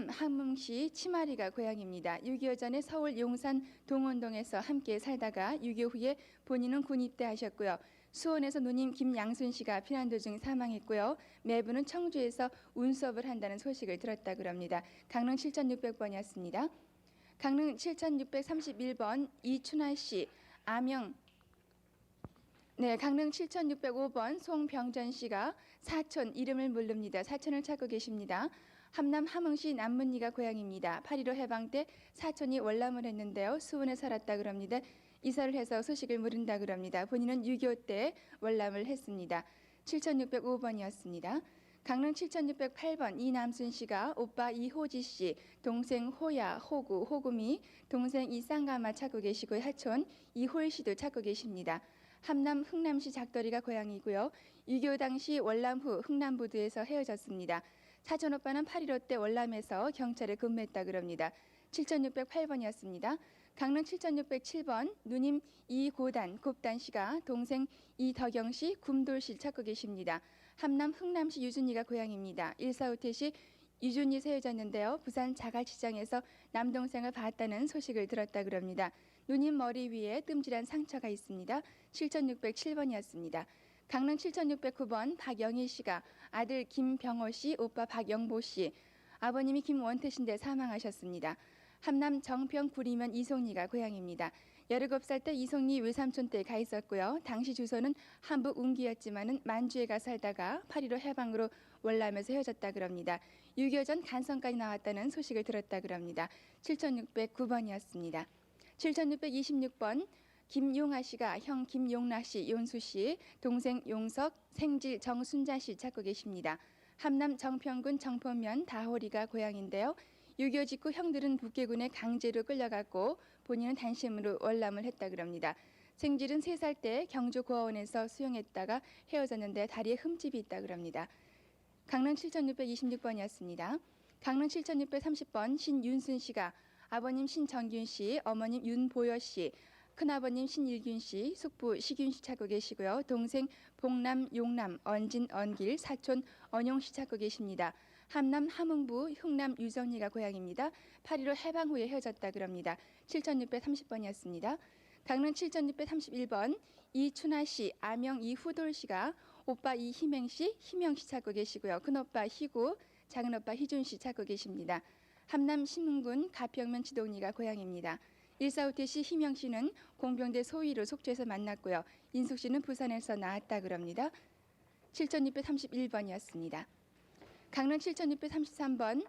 함흥시 치마리가 고향입니다. 6.25 전에 서울 용산 동원동에서 함께 살다가 6.25 후에 본인은 군 입대하셨고요. 수원에서 누님 김양순 씨가 피난 도중 사망했고요. 매부는 청주에서 운수업을 한다는 소식을 들었다고 합니다. 강릉 7600번이었습니다. 강릉 7631번 이춘아 씨, 강릉 7605번 송병전 씨가 사촌 이름을 모릅니다. 사촌을 찾고 계십니다. 함남 함흥시 남문리가 고향입니다. 8.15 해방 때 사촌이 월남을 했는데요. 수원에 살았다고 합니다. 이사를 해서 소식을 모른다고 합니다. 본인은 6.25 때 월남을 했습니다. 7605번이었습니다. 강릉 7608번 이남순 씨가 오빠 이호지 씨, 동생 호야, 호구, 호구미, 동생 이쌍가마 찾고 계시고 하촌 이홀 씨도 찾고 계십니다. 함남 흥남시 작더리가 고향이고요. 6.25 당시 월남 후 흥남부두에서 헤어졌습니다. 사촌 오빠는 8.15 때 월남에서 경찰에 근무했다고 합니다. 7608번이었습니다. 강릉 7607번 누님 이고단, 곱단 씨가 동생 이덕영 씨, 굼돌 씨 찾고 계십니다. 함남 흥남시 유준이가 고향입니다. 145태시 유준이 헤어졌는데요. 부산 자갈시장에서 남동생을 봤다는 소식을 들었다고 합니다. 누님 머리 위에 뜸질한 상처가 있습니다. 7607번이었습니다. 강릉 7609번 박영희 씨가 아들 김병호 씨, 오빠 박영보 씨, 아버님이 김원태 씨인데 사망하셨습니다. 함남 정평 구리면 이송리가 고향입니다. 17살 때 이송리 외삼촌 댁에 가 있었고요. 당시 주소는 한북 웅기였지만은 만주에 가 살다가 8.15 해방으로 월남에서 헤어졌다고 합니다. 6.25 전 간선까지 나왔다는 소식을 들었다고 합니다. 7609번이었습니다. 7626번 김용아 씨가 형 김용락 씨, 용수 씨, 동생 용석, 생지 정순자 씨 찾고 계십니다. 함남 정평군 정포면 다호리가 고향인데요. 6.25 직후 형들은 북계군에 강제로 끌려갔고 본인은 단심으로 월남을 했다고 합니다. 생질은 3살 때 경주 고아원에서 수용했다가 헤어졌는데 다리에 흠집이 있다고 합니다. 강릉 7626번이었습니다. 강릉 7630번 신윤순 씨가 아버님 신정균 씨, 어머님 윤보여 씨, 큰아버님 신일균 씨, 숙부 시균 씨 찾고 계시고요. 동생 봉남, 용남, 언진, 언길, 사촌 언용 씨 찾고 계십니다. 함남 함흥부 흥남 유정리가 고향입니다. 8.15 해방 후에 헤어졌다고 합니다. 7630번이었습니다. 강릉 7631번 이춘아 씨, 아명 이후돌 씨가 오빠 이희맹 씨, 희명 씨 찾고 계시고요. 큰오빠 희구, 작은오빠 희준 씨 찾고 계십니다. 함남 신문군 가평면 지동리가 고향입니다. 145태시 희명 씨는 공병대 소위로 속초에서 만났고요. 인숙 씨는 부산에서 나왔다고 합니다. 7631번이었습니다. 강릉 7633번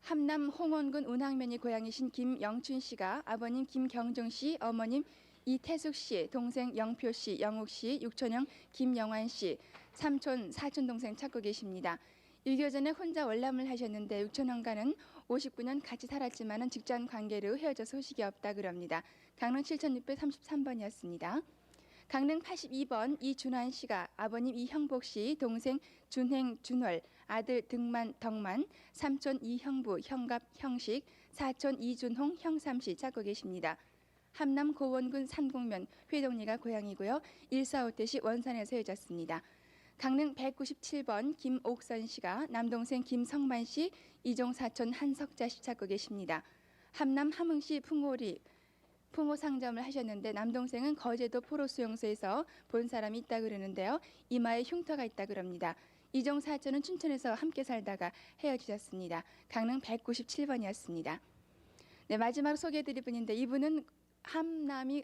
함남 홍원군 운항면이 고향이신 김영춘 씨가 아버님 김경종 씨, 어머님 이태숙 씨, 동생 영표 씨, 영욱 씨, 육촌형 김영환 씨, 삼촌, 사촌 동생 찾고 계십니다. 6.25 전에 혼자 월남을 하셨는데 육촌형과는 59년 같이 살았지만 직장 관계로 헤어져 소식이 없다고 합니다. 강릉 7633번이었습니다. 강릉 82번 이준환 씨가 아버님 이형복 씨, 동생 준행, 준월, 아들 등만, 덕만, 삼촌 이형부, 형갑, 형식, 사촌 이준홍, 형삼 씨 찾고 계십니다. 함남 고원군 산곡면 회동리가 고향이고요. 145대시 원산에서 헤어졌습니다. 강릉 197번 김옥선 씨가 남동생 김성만 씨, 이종 사촌 한석자 씨 찾고 계십니다. 함남 함흥시 풍호 상점을 하셨는데 남동생은 거제도 포로수용소에서 본 사람이 있다고 그러는데요. 이마에 흉터가 있다고 합니다. 이종 사촌은 춘천에서 함께 살다가 헤어지셨습니다. 강릉 197번이었습니다. 네, 마지막 소개해드릴 분인데 이분은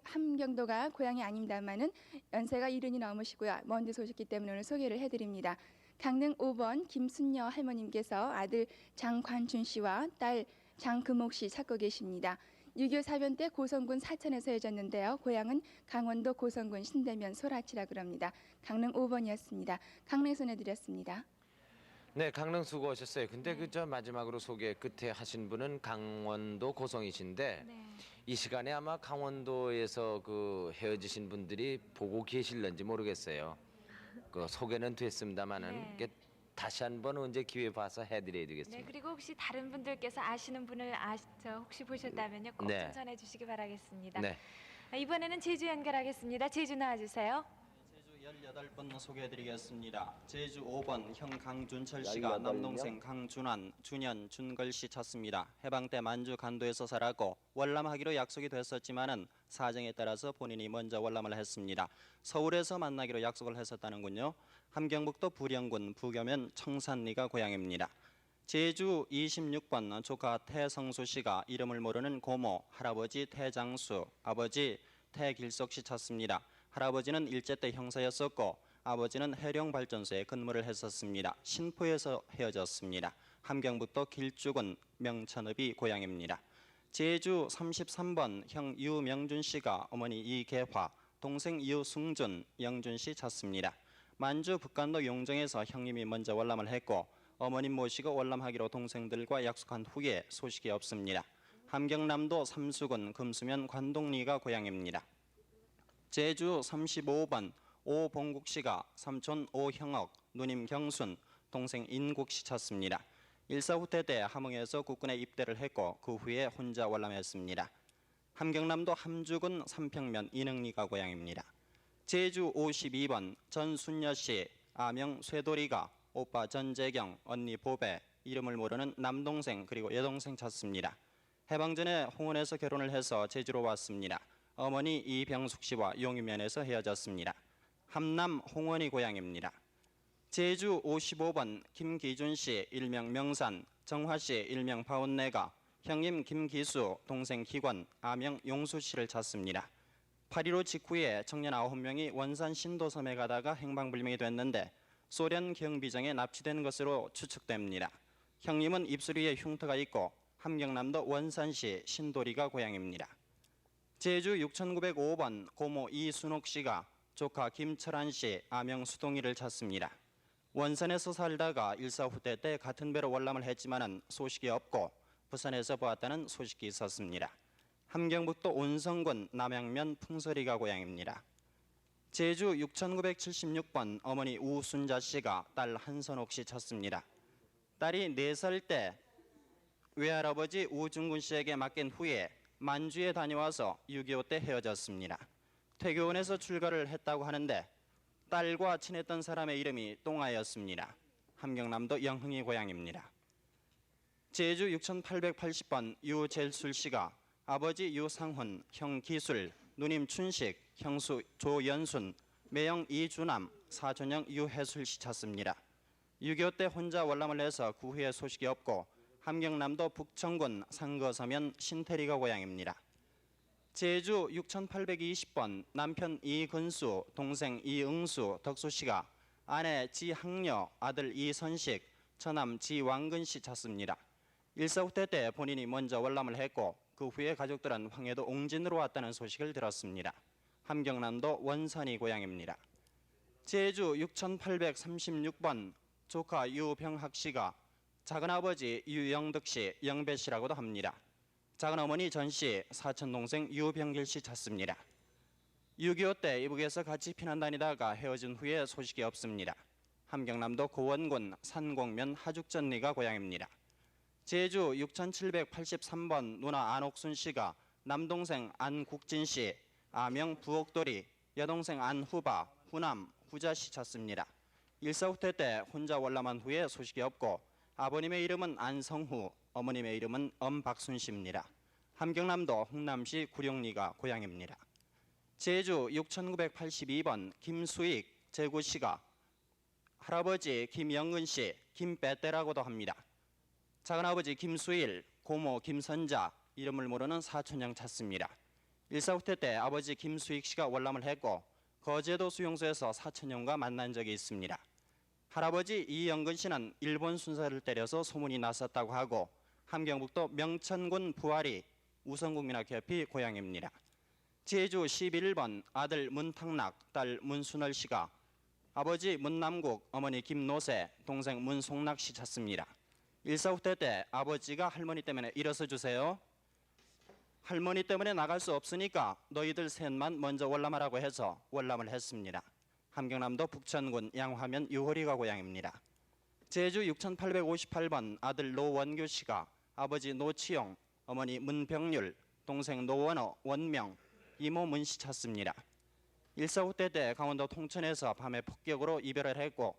함경도가 고향이 아닙니다만은 연세가 70이 넘으시고요. 먼 데서 오셨기 때문에 오늘 소개를 해드립니다. 강릉 5번 김순녀 할머님께서 아들 장관춘 씨와 딸 장금옥 씨 찾고 계십니다. 6.25 사변 때 고성군 사천에서 헤어졌는데요. 고향은 강원도 고성군 신대면 소라치라고 합니다. 강릉 5번이었습니다. 강릉에서 내드렸습니다. 네, 강릉 수고하셨어요. 근데 저 마지막으로 소개 끝에 하신 분은 강원도 고성이신데 이 시간에 아마 강원도에서 그 헤어지신 분들이 보고 계실런지 모르겠어요. 그 소개는 됐습니다만은 다시 한번 언제 기회 봐서 해드려야 되겠습니다. 네, 그리고 혹시 다른 분들께서 아시는 분을 혹시 보셨다면요, 꼭 좀 전해주시기 바라겠습니다. 네. 이번에는 제주 연결하겠습니다. 제주 나와주세요. 제주 18번 소개해드리겠습니다. 제주 5번 형 강준철 씨가 남동생 강준환, 준현, 준걸 씨 찾습니다. 해방 때 만주 간도에서 살았고 월남하기로 약속이 됐었지만은 사정에 따라서 본인이 먼저 월남을 했습니다. 서울에서 만나기로 약속을 했었다는군요. 함경북도 부령군 부교면 청산리가 고향입니다. 제주 26번 조카 태성수 씨가 이름을 모르는 고모, 할아버지 태장수, 아버지 태길석 씨 찾습니다. 할아버지는 일제 때 형사였었고 아버지는 해룡발전소에 근무를 했었습니다. 신포에서 헤어졌습니다. 함경북도 길주군 명천읍이 고향입니다. 제주 33번 형 유명준 씨가 어머니 이계화, 동생 유승준, 영준 씨 찾습니다. 만주 북간도 용정에서 형님이 먼저 월남을 했고 어머님 모시고 월남하기로 동생들과 약속한 후에 소식이 없습니다. 함경남도 삼수군 금수면 관동리가 고향입니다. 제주 35번 오봉국 씨가 삼촌 오형옥, 누님 경순, 동생 인국 씨 찾습니다. 일사후퇴 때 함흥에서 국군에 입대를 했고 그 후에 혼자 월남했습니다. 함경남도 함주군 삼평면 인흥리가 고향입니다. 제주 52번 전순여 씨, 아명 쇠돌이가 오빠 전재경, 언니 보배, 이름을 모르는 남동생 그리고 여동생 찾습니다. 해방 전에 홍원에서 결혼을 해서 제주로 왔습니다. 어머니 이병숙 씨와 용유면에서 헤어졌습니다. 함남 홍원이 고향입니다. 제주 55번 김기준 씨, 일명 명산, 정화 씨, 일명 파운내가, 형님 김기수, 동생 기권, 아명 용수 씨를 찾습니다. 8.15 직후에 청년 9명이 원산 신도섬에 가다가 행방불명이 됐는데 소련 경비정에 납치된 것으로 추측됩니다. 형님은 입술 위에 흉터가 있고 함경남도 원산시 신도리가 고향입니다. 제주 6905번 고모 이순옥 씨가 조카 김철한 씨, 아명 수동이를 찾습니다. 원산에서 살다가 일사후퇴 때 같은 배로 월남을 했지만은 소식이 없고 부산에서 보았다는 소식이 있었습니다. 함경북도 온성군 남양면 풍서리가 고향입니다. 제주 6976번 어머니 우순자 씨가 딸 한선옥 씨 찾습니다. 딸이 4살 때 외할아버지 우중군 씨에게 맡긴 후에 만주에 다녀와서 6.25 때 헤어졌습니다. 퇴교원에서 출가를 했다고 하는데 딸과 친했던 사람의 이름이 똥아였습니다. 함경남도 영흥이 고향입니다. 제주 6880번 유젤술 씨가 아버지 유상훈, 형 기술, 누님 춘식, 형수 조연순, 매형 이주남, 사촌형 유해술 씨 찾습니다. 6.25 때 혼자 월남을 해서 그 후에 소식이 없고 함경남도 북천군 상거서면 신태리가 고향입니다. 제주 6820번 남편 이근수, 동생 이응수, 덕수 씨가 아내 지학녀, 아들 이선식, 처남 지왕근 씨 찾습니다. 일사후퇴 때 본인이 먼저 월남을 했고 그 후에 가족들은 황해도 옹진으로 왔다는 소식을 들었습니다. 함경남도 원산이 고향입니다. 제주 6836번 조카 유병학 씨가 작은아버지 유영득 씨, 영배 씨라고도 합니다. 작은어머니 전 씨, 사촌동생 유병길 씨 찾습니다. 6.25 때 이북에서 같이 피난 다니다가 헤어진 후에 소식이 없습니다. 함경남도 고원군 산곡면 하죽전리가 고향입니다. 제주 6783번 누나 안옥순 씨가 남동생 안국진 씨, 아명 부옥돌이, 여동생 안후바, 후남, 후자 씨 찾습니다. 일사후퇴 때 혼자 월남한 후에 소식이 없고 아버님의 이름은 안성후, 어머님의 이름은 엄박순 씨입니다. 함경남도 흥남시 구룡리가 고향입니다. 제주 6982번 김수익, 제구 씨가 할아버지 김영은 씨, 김빼떼라고도 합니다. 작은아버지 김수일, 고모 김선자, 이름을 모르는 사촌형 찾습니다. 일사후퇴 때 아버지 김수익 씨가 월남을 했고 거제도 수용소에서 사촌형과 만난 적이 있습니다. 할아버지 이영근 씨는 일본 순사를 때려서 소문이 났었다고 하고 함경북도 명천군 부활이 우성국민학협이 고향입니다. 제주 11번 아들 문탁락, 딸 문순월 씨가 아버지 문남국, 어머니 김노세, 동생 문송락 씨 찾습니다. 일사후퇴 때 아버지가 할머니 때문에 일어서 주세요. 할머니 때문에 나갈 수 없으니까 너희들 셋만 먼저 월남하라고 해서 월남을 했습니다. 함경남도 북천군 양화면 유호리가 고향입니다. 제주 6858번 아들 노원규 씨가 아버지 노치용, 어머니 문병률, 동생 노원호, 원명, 이모 문씨 찾습니다. 일사후 때 강원도 통천에서 밤에 폭격으로 이별을 했고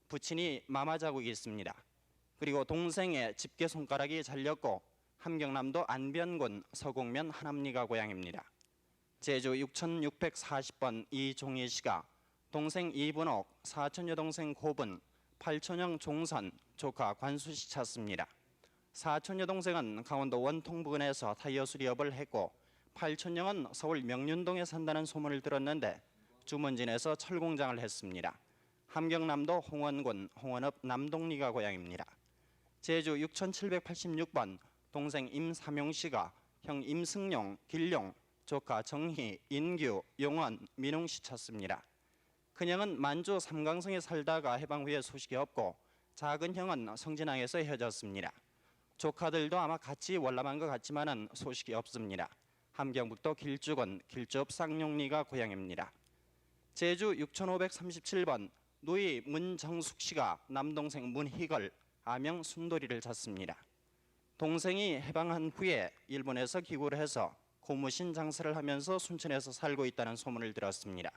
부친이 마마 자국이 있습니다. 그리고 동생의 집게 손가락이 잘렸고 함경남도 안변군 서곡면 하남리가 고향입니다. 제주 6640번 이종희 씨가 동생 이분옥, 사촌 여동생 고분, 팔촌형 종선, 조카 관수 씨 찾습니다. 사촌 여동생은 강원도 원통 부근에서 타이어 수리업을 했고 팔촌형은 서울 명륜동에 산다는 소문을 들었는데 주문진에서 철공장을 했습니다. 함경남도 홍원군 홍원읍 남동리가 고향입니다. 제주 6786번 동생 임삼용 씨가 형 임승용, 길용, 조카 정희, 인규, 용원, 민웅 씨 찾습니다. 큰형은 만주 삼강성에 살다가 해방 후에 소식이 없고 작은 형은 성진항에서 헤어졌습니다. 조카들도 아마 같이 월남한 것 같지만은 소식이 없습니다. 함경북도 길주군 길주읍 쌍용리가 고향입니다. 제주 6537번 누이 문정숙 씨가 남동생 문희걸, 아명 순돌이를 찾습니다. 동생이 해방한 후에 일본에서 기구를 해서 고무신 장사를 하면서 순천에서 살고 있다는 소문을 들었습니다.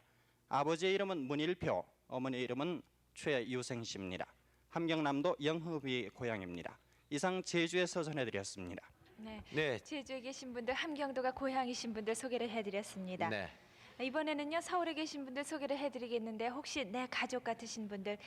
아버지의 이름은 문일표, 어머니의 이름은 최유생 씨입니다. 함경남도 영흡이 고향입니다. 이상 제주에서 전해드렸습니다. 네. 네. 제주에 계신 분들, 함경도가 고향이신 분들 소개를 해드렸습니다. 네. 이번에는요 서울에 계신 분들 소개를 해드리겠는데 혹시 내 가족 같으신 분들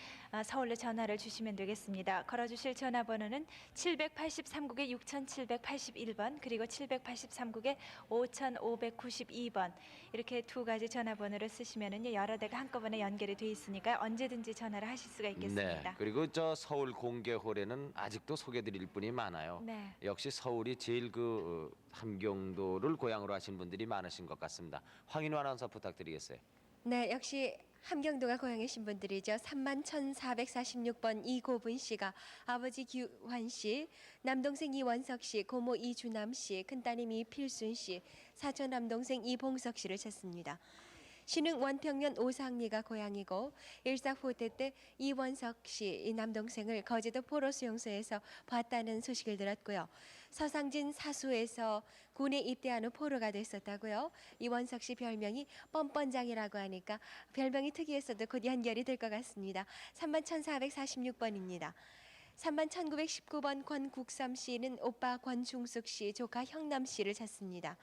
서울로 전화를 주시면 되겠습니다. 걸어주실 전화번호는 783국에 6781번 그리고 783국에 5592번 이렇게 두 가지 전화번호를 쓰시면은요 여러 대가 한꺼번에 연결이 돼 있으니까 언제든지 전화를 하실 수가 있겠습니다. 네. 그리고 저 서울 공개홀에는 아직도 소개드릴 분이 많아요. 네. 역시 서울이 제일 함경도를 고향으로 하신 분들이 많으신 것 같습니다. 황인우 아나운서 부탁드리겠어요. 네, 역시 함경도가 고향이신 분들이죠. 31,446번 이고분 씨가 아버지 규환 씨, 남동생 이원석 씨, 고모 이주남 씨, 큰따님 이필순 씨, 사촌 남동생 이봉석 씨를 찾습니다. 신흥 원평면 오상리가 고향이고 일사후퇴 때 이원석 씨 이 남동생을 거제도 포로 수용소에서 봤다는 소식을 들었고요. 서상진 사수에서 군에 입대한 후 포로가 됐었다고요. 이원석 씨 별명이 뻔뻔장이라고 하니까 별명이 특이했어도 곧 연결이 될 것 같습니다. 31,446번입니다. 31,1919번 권국삼 씨는 오빠 권중숙 씨, 조카 형남 씨를 찾습니다.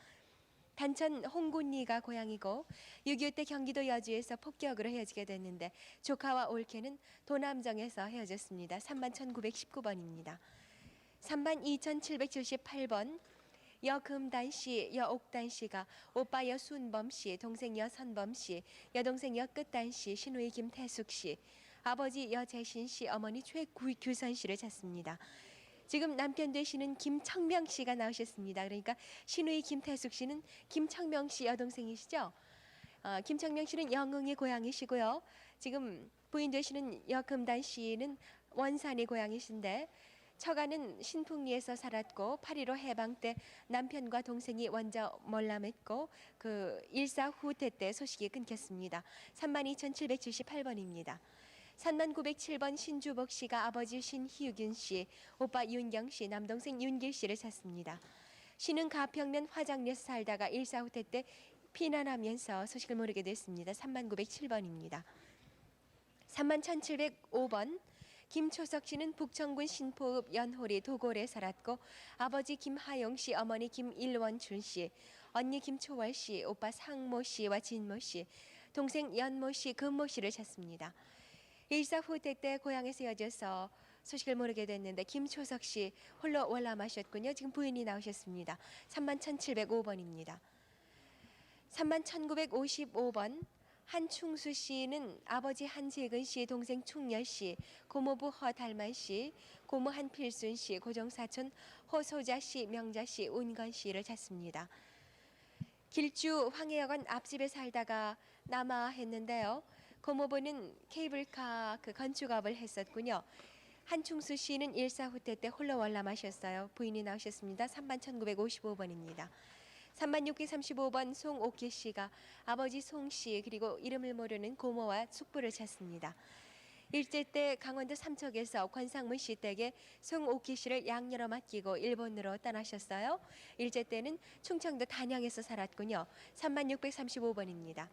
단천 홍군리가 고향이고 6.25 때 경기도 여주에서 폭격으로 헤어지게 됐는데 조카와 올케는 도남정에서 헤어졌습니다. 31,919번입니다. 32,778번 여금단 씨, 여옥단 씨가 오빠 여순범 씨, 동생 여선범 씨, 여동생 여끝단 씨, 시누이 김태숙 씨, 아버지 여재신 씨, 어머니 최규선 씨를 찾습니다. 지금 남편 되시는 김청명 씨가 나오셨습니다. 그러니까 시누이 김태숙 씨는 김청명 씨 여동생이시죠? 김청명 씨는 영흥의 고향이시고요. 지금 부인 되시는 여금단 씨는 원산이 고향이신데 처가는 신풍리에서 살았고 8.15 해방 때 남편과 동생이 먼저 몰람했고 그 일사후퇴 때 소식이 끊겼습니다. 32,778번입니다. 3907번 신주복 씨가 아버지 신희규 씨, 오빠 윤경 씨, 남동생 윤길 씨를 찾습니다. 신은 가평면 화장리에서 살다가 일사후퇴 때 피난하면서 소식을 모르게 됐습니다. 3907번입니다. 31,705번 김초석 씨는 북청군 신포읍 연호리 도골에 살았고 아버지 김하용 씨, 어머니 김일원춘 씨, 언니 김초월 씨, 오빠 상모 씨와 진모 씨, 동생 연모 씨, 금모 씨를 찾습니다. 일사후퇴 때 고향에서 헤어져서 소식을 모르게 됐는데 김초석 씨 홀로 월남하셨군요. 지금 부인이 나오셨습니다. 31,705번입니다. 31,955번 한충수 씨는 아버지 한재근 씨, 동생 충열 씨, 고모부 허달만 씨, 고모 한필순 씨, 고종사촌 호소자 씨, 명자 씨, 운건 씨를 찾습니다. 길주 황해여관 앞집에 살다가 남아했는데요. 고모부는 케이블카 건축업을 했었군요. 한충수 씨는 일사후퇴 때 홀로 월남하셨어요. 부인이 나오셨습니다. 31,955번입니다. 3635번 송옥기 씨가 아버지 송 씨 그리고 이름을 모르는 고모와 숙부를 찾습니다. 일제 때 강원도 삼척에서 권상문 씨 댁에 송옥기 씨를 양녀로 맡기고 일본으로 떠나셨어요. 일제 때는 충청도 단양에서 살았군요. 3635번입니다.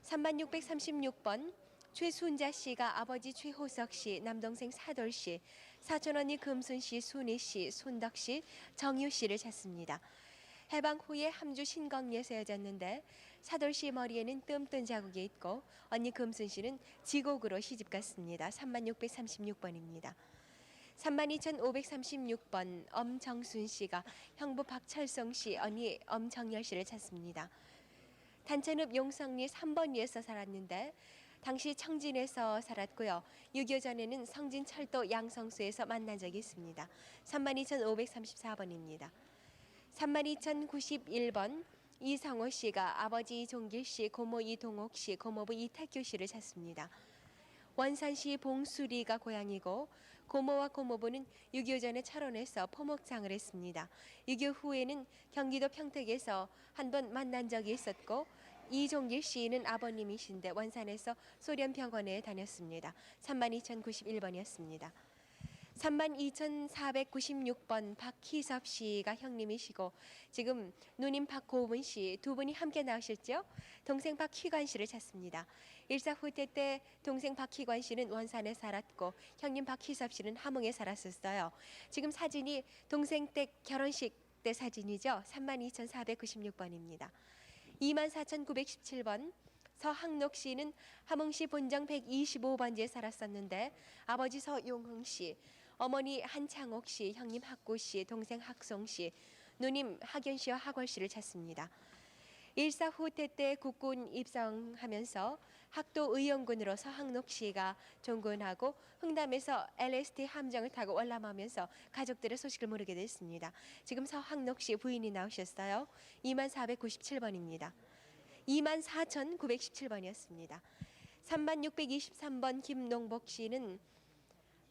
3636번 최순자 씨가 아버지 최호석 씨, 남동생 사돌 씨, 사촌 언니 금순 씨, 순희 씨, 손덕 씨, 정유 씨를 찾습니다. 해방 후에 함주 신광리에서 헤어졌는데 사돌 씨 머리에는 뜸뜬 자국이 있고 언니 금순 씨는 지곡으로 시집 갔습니다. 3636번입니다. 32,536번 엄정순 씨가 형부 박철성 씨, 언니 엄정열 씨를 찾습니다. 단체읍 용성리 3번리에서 살았는데 당시 청진에서 살았고요. 6.25 전에는 성진철도 양성수에서 만난 적이 있습니다. 32,534번입니다. 32,091번 이성호 씨가 아버지 이종길 씨, 고모 이동옥 씨, 고모부 이태규 씨를 찾습니다. 원산시 봉수리가 고향이고 고모와 고모부는 6.25 전에 철원에서 포목장을 했습니다. 6.25 후에는 경기도 평택에서 한 번 만난 적이 있었고 이종길 씨는 아버님이신데 원산에서 소련병원에 다녔습니다. 32,091번이었습니다. 32,496번 박희섭 씨가 형님이시고 지금 누님 박고은 씨 두 분이 함께 나오셨죠? 동생 박희관 씨를 찾습니다. 일사 후퇴 때 동생 박희관 씨는 원산에 살았고 형님 박희섭 씨는 함흥에 살았었어요. 지금 사진이 동생 댁 결혼식 때 사진이죠. 32,496번입니다. 24,917번 서항록 씨는 함흥시 본정 125번지에 살았었는데 아버지 서용흥 씨, 어머니 한창옥 씨, 형님 학구 씨, 동생 학송 씨, 누님 학연 씨와 학월 씨를 찾습니다. 일사 후퇴 때 국군 입성하면서 학도 의용군으로 서항록 씨가 종군하고 흥남에서 LST 함정을 타고 월남하면서 가족들의 소식을 모르게 됐습니다. 지금 서항록 씨 부인이 나오셨어요. 2497번입니다. 24,917번이었습니다. 3623번 김농복 씨는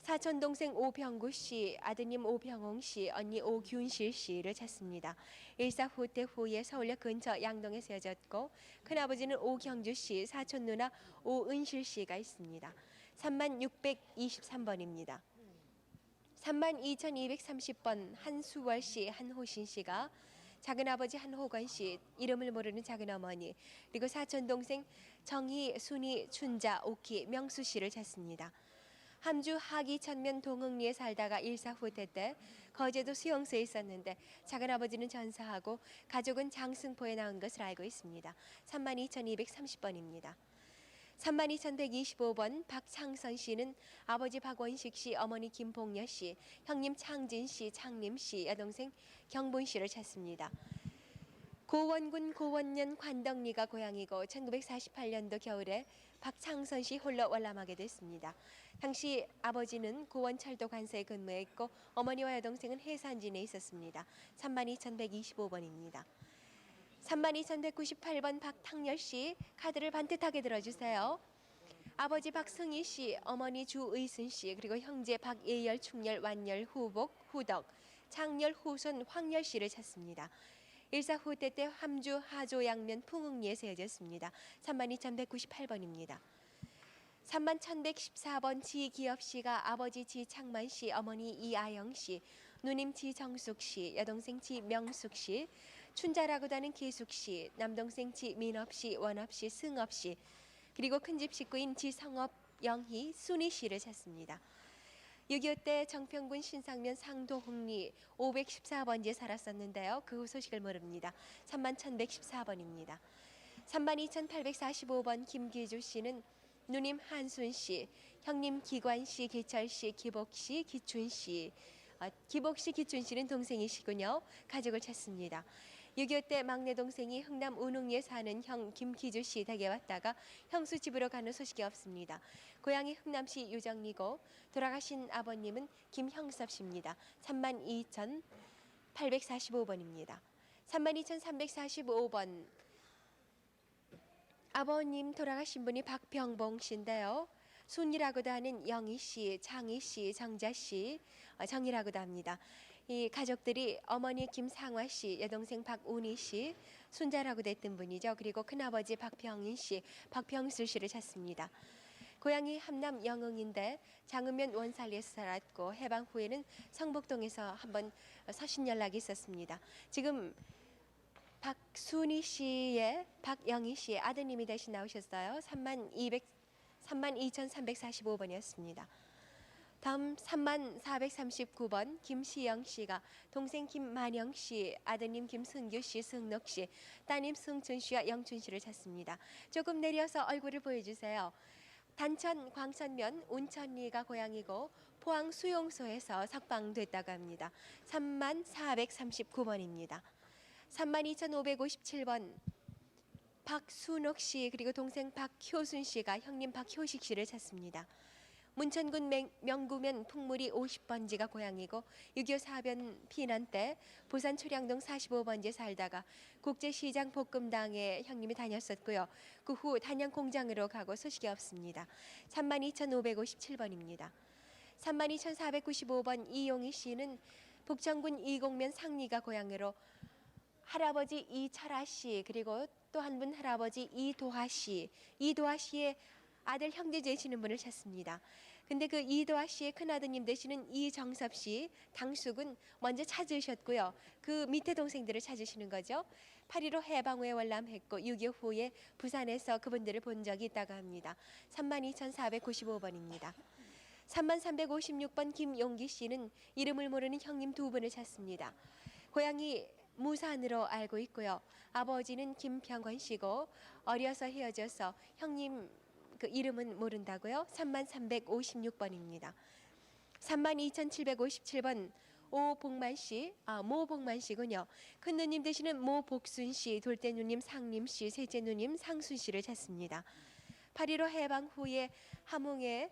사촌 동생 오병구 씨, 아드님 오병홍 씨, 언니 오균실 씨를 찾습니다. 일사 후퇴 후에 서울역 근처 양동에서 헤어졌고 큰아버지는 오경주 씨, 사촌 누나 오은실 씨가 있습니다. 3623번입니다. 32,230번 한수월 씨, 한호신 씨가 작은아버지 한호건 씨, 이름을 모르는 작은어머니, 그리고 사촌 동생 정희, 순희, 춘자, 오키, 명수 씨를 찾습니다. 함주 하기천면 동흥리에 살다가 일사 후퇴 때 거제도 수용소에 있었는데 작은아버지는 전사하고 가족은 장승포에 나온 것을 알고 있습니다. 32,230번입니다. 32,125번 박창선 씨는 아버지 박원식 씨, 어머니 김봉여 씨, 형님 창진 씨, 창림 씨, 여동생 경분 씨를 찾습니다. 고원군 고원년 관덕리가 고향이고 1948년도 겨울에 박창선 씨 홀로 월남하게 됐습니다. 당시 아버지는 고원철도 관서에 근무했고 어머니와 여동생은 해산진에 있었습니다. 32,125번입니다. 32,198번 박탕열 씨, 카드를 반듯하게 들어주세요. 아버지 박승희 씨, 어머니 주의순 씨, 그리고 형제 박예열, 충열, 완열, 후복, 후덕, 창열, 후손, 황열 씨를 찾습니다. 일사 후퇴 때 함주 하조양면 풍흥리에서 헤어졌습니다. 32,198번입니다. 31,114번 지기엽 씨가 아버지 지창만 씨, 어머니 이아영 씨, 누님 지정숙 씨, 여동생 지명숙 씨, 춘자라고도 하는 계숙 씨, 남동생 지민업 씨, 원업 씨, 승업 씨, 그리고 큰집 식구인 지성업, 영희, 순희 씨를 찾습니다. 6.25 때 정평군 신상면 상도흥리 514번지에 살았었는데요. 그 후 소식을 모릅니다. 31,114번입니다. 32,845번 김기주 씨는 누님 한순 씨, 형님 기관 씨, 기철 씨, 기복 씨, 기춘 씨. 기복 씨, 기춘 씨는 동생이시군요. 가족을 찾습니다. 6.25 때 막내 동생이 흥남 운흥리에 사는 형 김기주 씨 댁에 왔다가 형수 집으로 가는 소식이 없습니다. 고향이 흥남시 유정리고 돌아가신 아버님은 김형섭 씨입니다. 32,845번입니다. 32,345번 아버님 돌아가신 분이 박병봉 씨인데요. 순이라고도 하는 영희 씨, 장희 씨, 정자 씨, 정이라고도 합니다. 이 가족들이 어머니 김상화 씨, 여동생 박운희 씨, 순자라고 됐던 분이죠. 그리고 큰아버지 박병인 씨, 박병수 씨를 찾습니다. 고향이 함남 영흥인데 장읍면 원살리에서 살았고 해방 후에는 성북동에서 한번 서신 연락이 있었습니다. 지금 박순희 씨의 박영희 씨의 아드님이 대신 나오셨어요. 32,345번이었습니다. 다음 3439번 김시영 씨가 동생 김만영 씨, 아드님 김승규 씨, 승록 씨, 따님 승춘 씨와 영춘 씨를 찾습니다. 조금 내려서 얼굴을 보여주세요. 단천 광천면 온천리가 고향이고 포항 수용소에서 석방됐다고 합니다. 3439번입니다. 32,557번 박순옥 씨 그리고 동생 박효순 씨가 형님 박효식 씨를 찾습니다. 문천군 명구면 풍물이 50번지가 고향이고 6.25 사변 피난 때 부산 초량동 45번지에 살다가 국제시장 볶음당에 형님이 다녔었고요. 그 후 단양 공장으로 가고 소식이 없습니다. 32,557번입니다. 32,495번 이용희 씨는 북천군 이곡면 상리가 고향으로 할아버지 이철아 씨 그리고 또 한 분 할아버지 이도하 씨의 아들 형제 되시는 분을 찾습니다. 근데 그 이도하 씨의 큰아드님 되시는 이정섭 씨, 당숙은 먼저 찾으셨고요. 그 밑에 동생들을 찾으시는 거죠. 8.15 해방 후에 월남했고 6.25 후에 부산에서 그분들을 본 적이 있다고 합니다. 32,495번입니다. 3356번 김용기 씨는 이름을 모르는 형님 두 분을 찾습니다. 고향이 무산으로 알고 있고요. 아버지는 김평권 씨고 어려서 헤어져서 형님 그 이름은 모른다고요. 3356번입니다. 32,757번 오복만 씨, 모복만 씨군요. 큰 누님 되시는 모복순 씨, 둘째 누님 상림 씨, 셋째 누님 상순 씨를 찾습니다. 8.15 해방 후에 함흥에서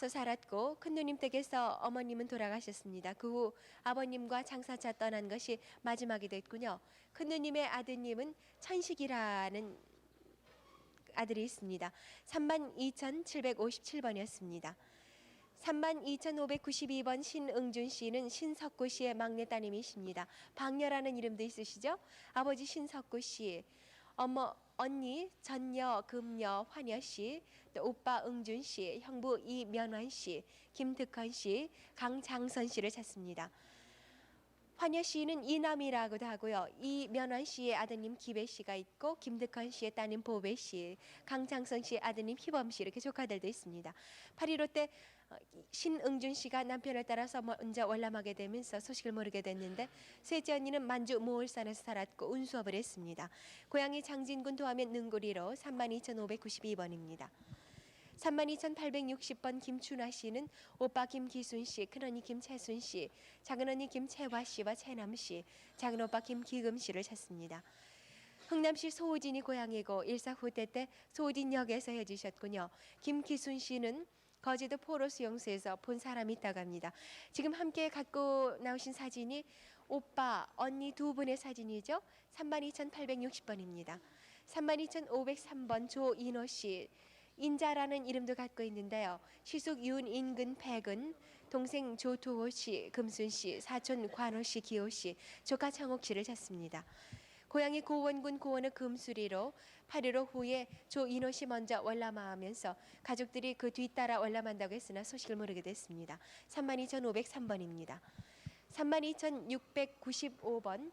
살았고 큰 누님 댁에서 어머님은 돌아가셨습니다. 그 후 아버님과 장사차 떠난 것이 마지막이 됐군요. 큰 누님의 아드님은 천식이라는 아들이 있습니다. 32,757번이었습니다. 32,592번 신응준 씨는 신석구 씨의 막내 따님이십니다. 박녀라는 이름도 있으시죠? 아버지 신석구 씨, 언니 전녀, 금녀, 환여 씨, 또 오빠 응준 씨, 형부 이면환 씨, 김득헌 씨, 강장선 씨를 찾습니다. 환여 씨는 이남이라고도 하고요. 이면환 씨의 아드님 기배 씨가 있고 김득헌 씨의 따님 보배 씨, 강장선 씨의 아드님 희범 씨 이렇게 조카들도 있습니다. 8.15 때 신응준 씨가 남편을 따라서 먼저 월남하게 되면서 소식을 모르게 됐는데 셋째 언니는 만주 모을산에서 살았고 운수업을 했습니다. 고향이 장진군 도하면 능구리로 32,592번입니다. 32,860번 김춘아 씨는 오빠 김기순 씨, 큰언니 김채순 씨, 작은언니 김채화 씨와 채남 씨, 작은오빠 김기금 씨를 찾습니다. 흥남시 소호진이 고향이고 일사후퇴 때 소호진역에서 헤어지셨군요. 김기순 씨는 거제도 포로 수용소에서 본 사람이 있다고 합니다. 지금 함께 갖고 나오신 사진이 오빠, 언니 두 분의 사진이죠. 32,860번입니다. 32,503번 조인호 씨. 인자라는 이름도 갖고 있는데요. 시숙 윤인근 백은 동생 조토호 씨, 금순 씨, 사촌 관호 씨, 기호 씨, 조카 창옥 씨를 찾습니다. 고향이 고원군 고원의 금수리로 8.15 후에 조인호 씨 먼저 월남하면서 가족들이 그 뒤따라 월남한다고 했으나 소식을 모르게 됐습니다. 32,503번입니다. 32,695번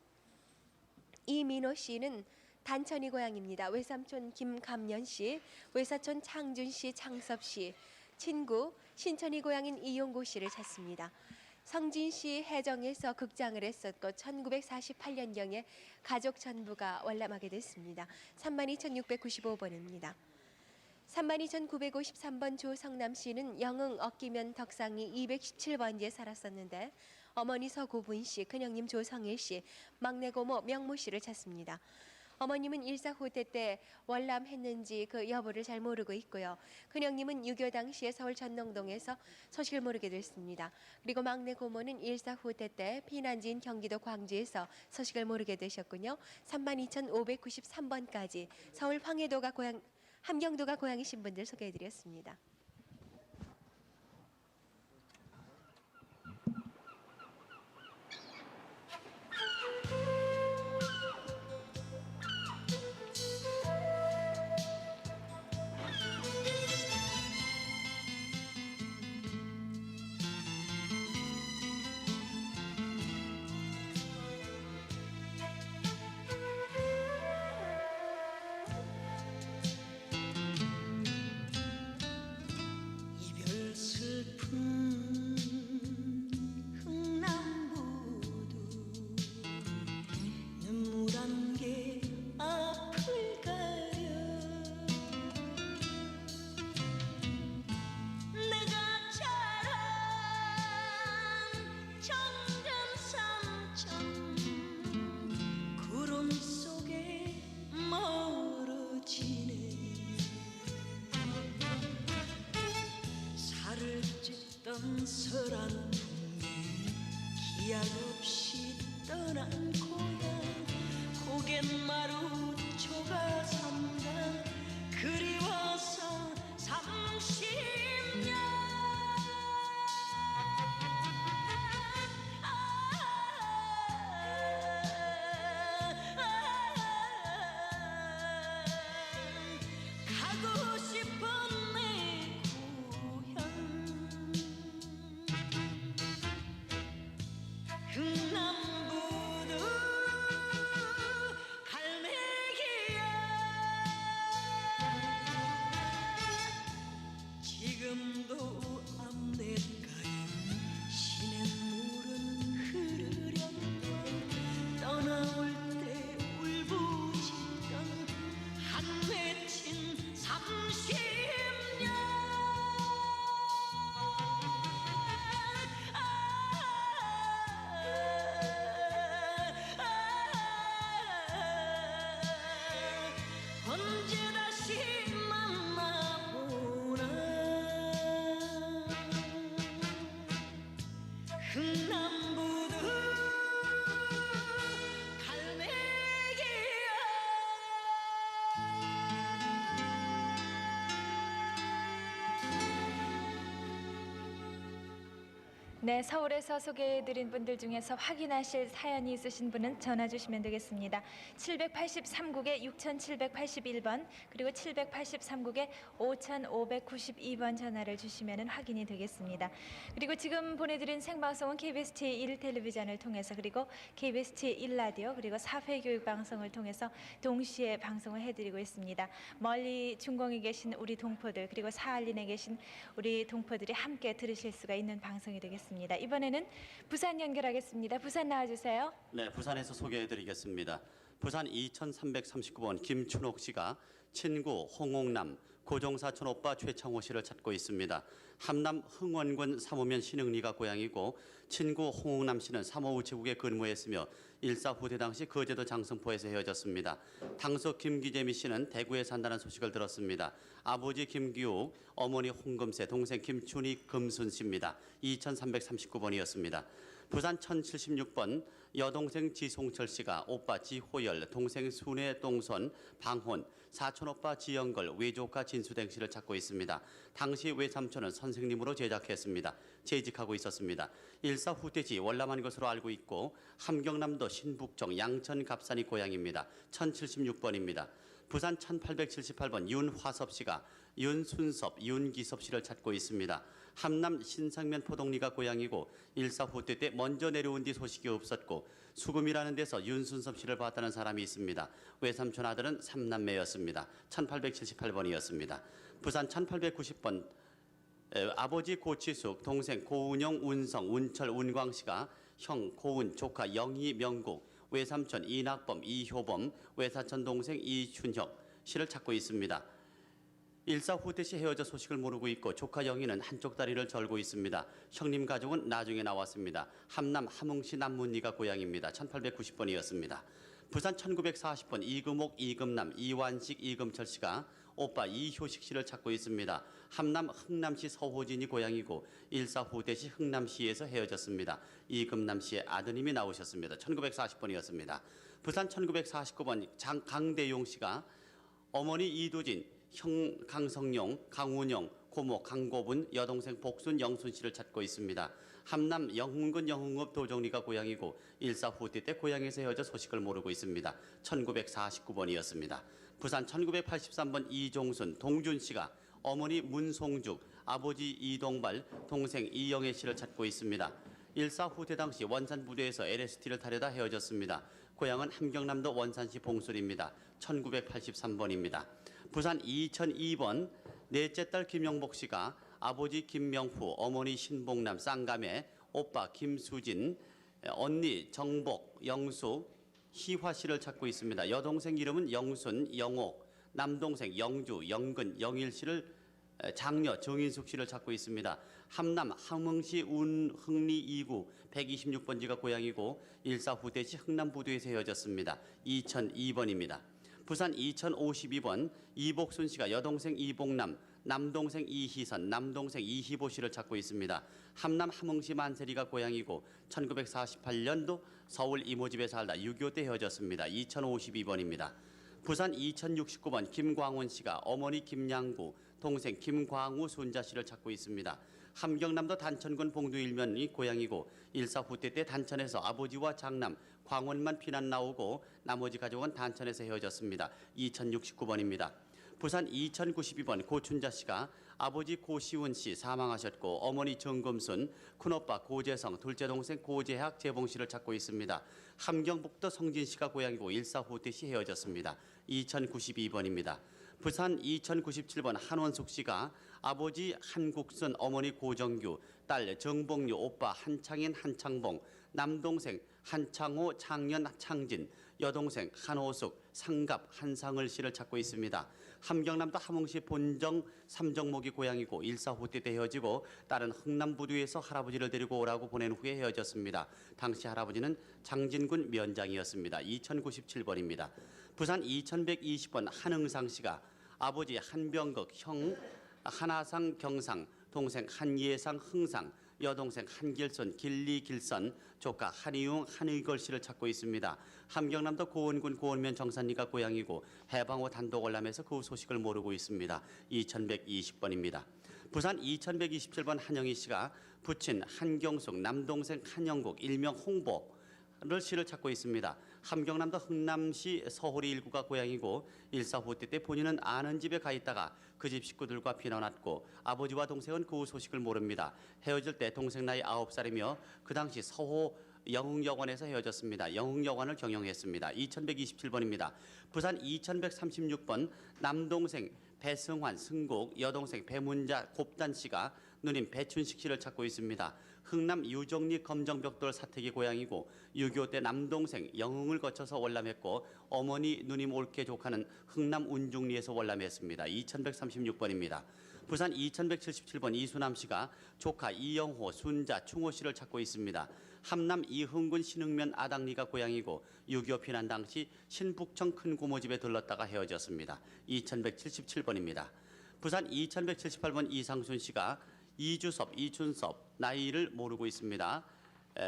이민호 씨는 단천이 고향입니다. 외삼촌 김감년 씨, 외사촌 창준 씨, 창섭 씨, 친구 신천이 고향인 이용고 씨를 찾습니다. 성진 씨 해정에서 극장을 했었고 1948년경에 가족 전부가 월남하게 됐습니다. 32,695번입니다. 32,953번 조성남 씨는 영흥 억기면 덕상이 217번지에 살았었는데 어머니 서고분 씨, 큰형님 조성일 씨, 막내 고모 명모 씨를 찾습니다. 어머님은 일사후퇴 때 월남했는지 그 여부를 잘 모르고 있고요. 큰형님은 6.25 당시에 서울 전농동에서 소식을 모르게 됐습니다. 그리고 막내 고모는 일사후퇴 때 피난지인 경기도 광주에서 소식을 모르게 되셨군요. 32,593번까지 서울 황해도가 고향, 함경도가 고향이신 분들 소개해드렸습니다. 건설한 동네 기약 없이 떠난 고향 고갯마루초가 산다 그리워서 30년 가고 싶은 내 고향 흥남부두 갈매기야 지금도 앞냇가에 시냇물은 흐르련도 떠나올 때 울부짖던 한 맺힌 30년 언제 다시 만나보나 흥남부두 갈매기야 네, 서울에서 소개해드린 분들 중에서 확인하실 사연이 있으신 분은 전화 주시면 되겠습니다. 783국에 6781번 그리고 783국에 5592번 전화를 주시면 확인이 되겠습니다. 그리고 지금 보내드린 생방송은 KBS 제1 텔레비전을 통해서 그리고 KBS 제1 라디오 그리고 사회교육방송을 통해서 동시에 방송을 해드리고 있습니다. 멀리 중공에 계신 우리 동포들 그리고 사할린에 계신 우리 동포들이 함께 들으실 수가 있는 방송이 되겠습니다. 이번에는 부산 연결하겠습니다. 부산 나와주세요. 네, 부산에서 소개해드리겠습니다. 부산 2339번 김춘옥 씨가 친구 홍옥남, 고종사촌 오빠 최창호 씨를 찾고 있습니다. 함남 흥원군 삼호면 신흥리가 고향이고 친구 홍옥남 씨는 삼호 우체국에 근무했으며 일사 후대 당시 거제도 장성포에서 헤어졌습니다. 당서 김기재미 씨는 대구에 산다는 소식을 들었습니다. 아버지 김기욱, 어머니 홍금세, 동생 김춘희 금순 씨입니다. 2339번이었습니다. 부산 1076번 여동생 지송철 씨가 오빠 지호열, 동생 순애 동선, 방혼, 사촌오빠 지영걸, 외조카 진수댕 씨를 찾고 있습니다. 당시 외삼촌은 선생님으로 재직했습니다. 재직하고 있었습니다. 일사 후대지 월남한 것으로 알고 있고 함경남도 신북정 양천 갑산이 고향입니다. 1076번입니다. 부산 1878번 윤화섭 씨가 윤순섭, 윤기섭 씨를 찾고 있습니다. 함남 신상면 포동리가 고향이고 일사 후대 때 먼저 내려온 뒤 소식이 없었고 수금이라는 데서 윤순섭 씨를 봤다는 사람이 있습니다. 외삼촌 아들은 삼남매였습니다. 1878번이었습니다. 부산 1890번 아버지 고치숙, 동생 고운영, 운성, 운철, 운광 씨가 형 고운, 조카 영희, 명국, 외삼촌 이낙범, 이효범, 외사촌 동생 이춘혁 씨를 찾고 있습니다. 일사 후대 시 헤어져 소식을 모르고 있고 조카 영희는 한쪽 다리를 절고 있습니다. 형님 가족은 나중에 나왔습니다. 함남 함흥시 남문리가 고향입니다. 1890번이었습니다. 부산 1940번 이금옥, 이금남, 이완식, 이금철 씨가 오빠 이효식 씨를 찾고 있습니다. 함남 흥남시 서호진이 고향이고 일사 후대 시 흥남시에서 헤어졌습니다. 이금남 씨의 아드님이 나오셨습니다. 1940번이었습니다. 부산 1949번 강대용 씨가 어머니 이도진, 형 강성용, 강운영, 고모 강고분, 여동생 복순, 영순 씨를 찾고 있습니다. 함남 영흥군 영흥읍 도정리가 고향이고 일사 후대 때 고향에서 헤어져 소식을 모르고 있습니다. 1949번이었습니다. 부산 1983번 이종순, 동준 씨가 어머니 문송죽, 아버지 이동발, 동생 이영애 씨를 찾고 있습니다. 일사 후대 당시 원산 부대에서 LST를 타려다 헤어졌습니다. 고향은 함경남도 원산시 봉술입니다. 1983번입니다. 부산 2002번 넷째 딸 김영복 씨가 아버지 김명후, 어머니 신봉남, 쌍감에, 오빠 김수진, 언니 정복, 영수, 희화 씨를 찾고 있습니다. 여동생 이름은 영순, 영옥, 남동생 영주, 영근, 영일 씨를 장녀 정인숙 씨를 찾고 있습니다. 함남 함흥시 운흥리 2구 126번지가 고향이고 일사 후대 시 흥남부두에서 헤어졌습니다. 2002번입니다. 부산 2052번 이복순 씨가 여동생 이복남, 남동생 이희선, 남동생 이희보 씨를 찾고 있습니다. 함남 함흥시 만세리가 고향이고 1948년도 서울 이모집에 살다 6.25 때 헤어졌습니다. 2052번입니다. 부산 2069번 김광훈 씨가 어머니 김양구, 동생 김광우 손자 씨를 찾고 있습니다. 함경남도 단천군 봉두 일면이 고향이고 일사 후퇴 때 단천에서 아버지와 장남 광원만 피난 나오고 나머지 가족은 단천에서 헤어졌습니다. 2069번입니다. 부산 2092번 고춘자 씨가 아버지 고시훈 씨 사망하셨고 어머니 정금순, 큰오빠 고재성, 둘째 동생 고재학, 재봉 씨를 찾고 있습니다. 함경북도 성진 씨가 고향이고 일사 후퇴 시 헤어졌습니다. 2092번입니다. 부산 2097번 한원숙 씨가 아버지 한국순, 어머니 고정규, 딸 정봉유, 오빠 한창인, 한창봉, 남동생 한창호, 창년, 창진, 여동생 한호숙, 상갑, 한상을 씨를 찾고 있습니다. 함경남도 함흥시 본정 삼정목이 고향이고 일사 후퇴 때 헤어지고 딸은 흥남부두에서 할아버지를 데리고 오라고 보낸 후에 헤어졌습니다. 당시 할아버지는 장진군 면장이었습니다. 2097번입니다. 부산 2120번 한흥상 씨가 아버지 한병극, 형 한하상 경상, 동생 한예상 흥상, 여동생 한길선, 길리길선, 조카 한이웅, 한의걸 씨를 찾고 있습니다. 함경남도 고원군 고원면 정산리가 고향이고 해방 후 단독 월남에서 그 소식을 모르고 있습니다. 2120번입니다. 부산 2127번 한영희 씨가 부친 한경숙, 남동생 한영국, 일명 홍보를 씨를 찾고 있습니다. 함경남도 흥남시 서호리 일구가 고향이고 일사 후퇴 때 본인은 아는 집에 가 있다가 그 집 식구들과 피난왔고 아버지와 동생은 그 소식을 모릅니다. 헤어질 때 동생 나이 9살이며 그 당시 서호 영흥여관에서 헤어졌습니다. 영흥여관을 경영했습니다. 2127번입니다. 부산 2136번 남동생 배승환, 승국, 여동생 배문자, 곱단 씨가 누님 배춘식 씨를 찾고 있습니다. 흥남 유정리 검정벽돌 사택이 고향이고 6.25 때 남동생 영흥을 거쳐서 월남했고 어머니 누님 올케 조카는 흥남 운중리에서 월남했습니다. 2136번입니다. 부산 2177번 이수남 씨가 조카 이영호, 순자, 충호 씨를 찾고 있습니다. 함남 이흥군 신흥면 아당리가 고향이고 6.25 피난 당시 신북청 큰고모집에 들렀다가 헤어졌습니다. 2177번입니다. 부산 2178번 이상순 씨가 이주섭, 이춘섭 나이를 모르고 있습니다.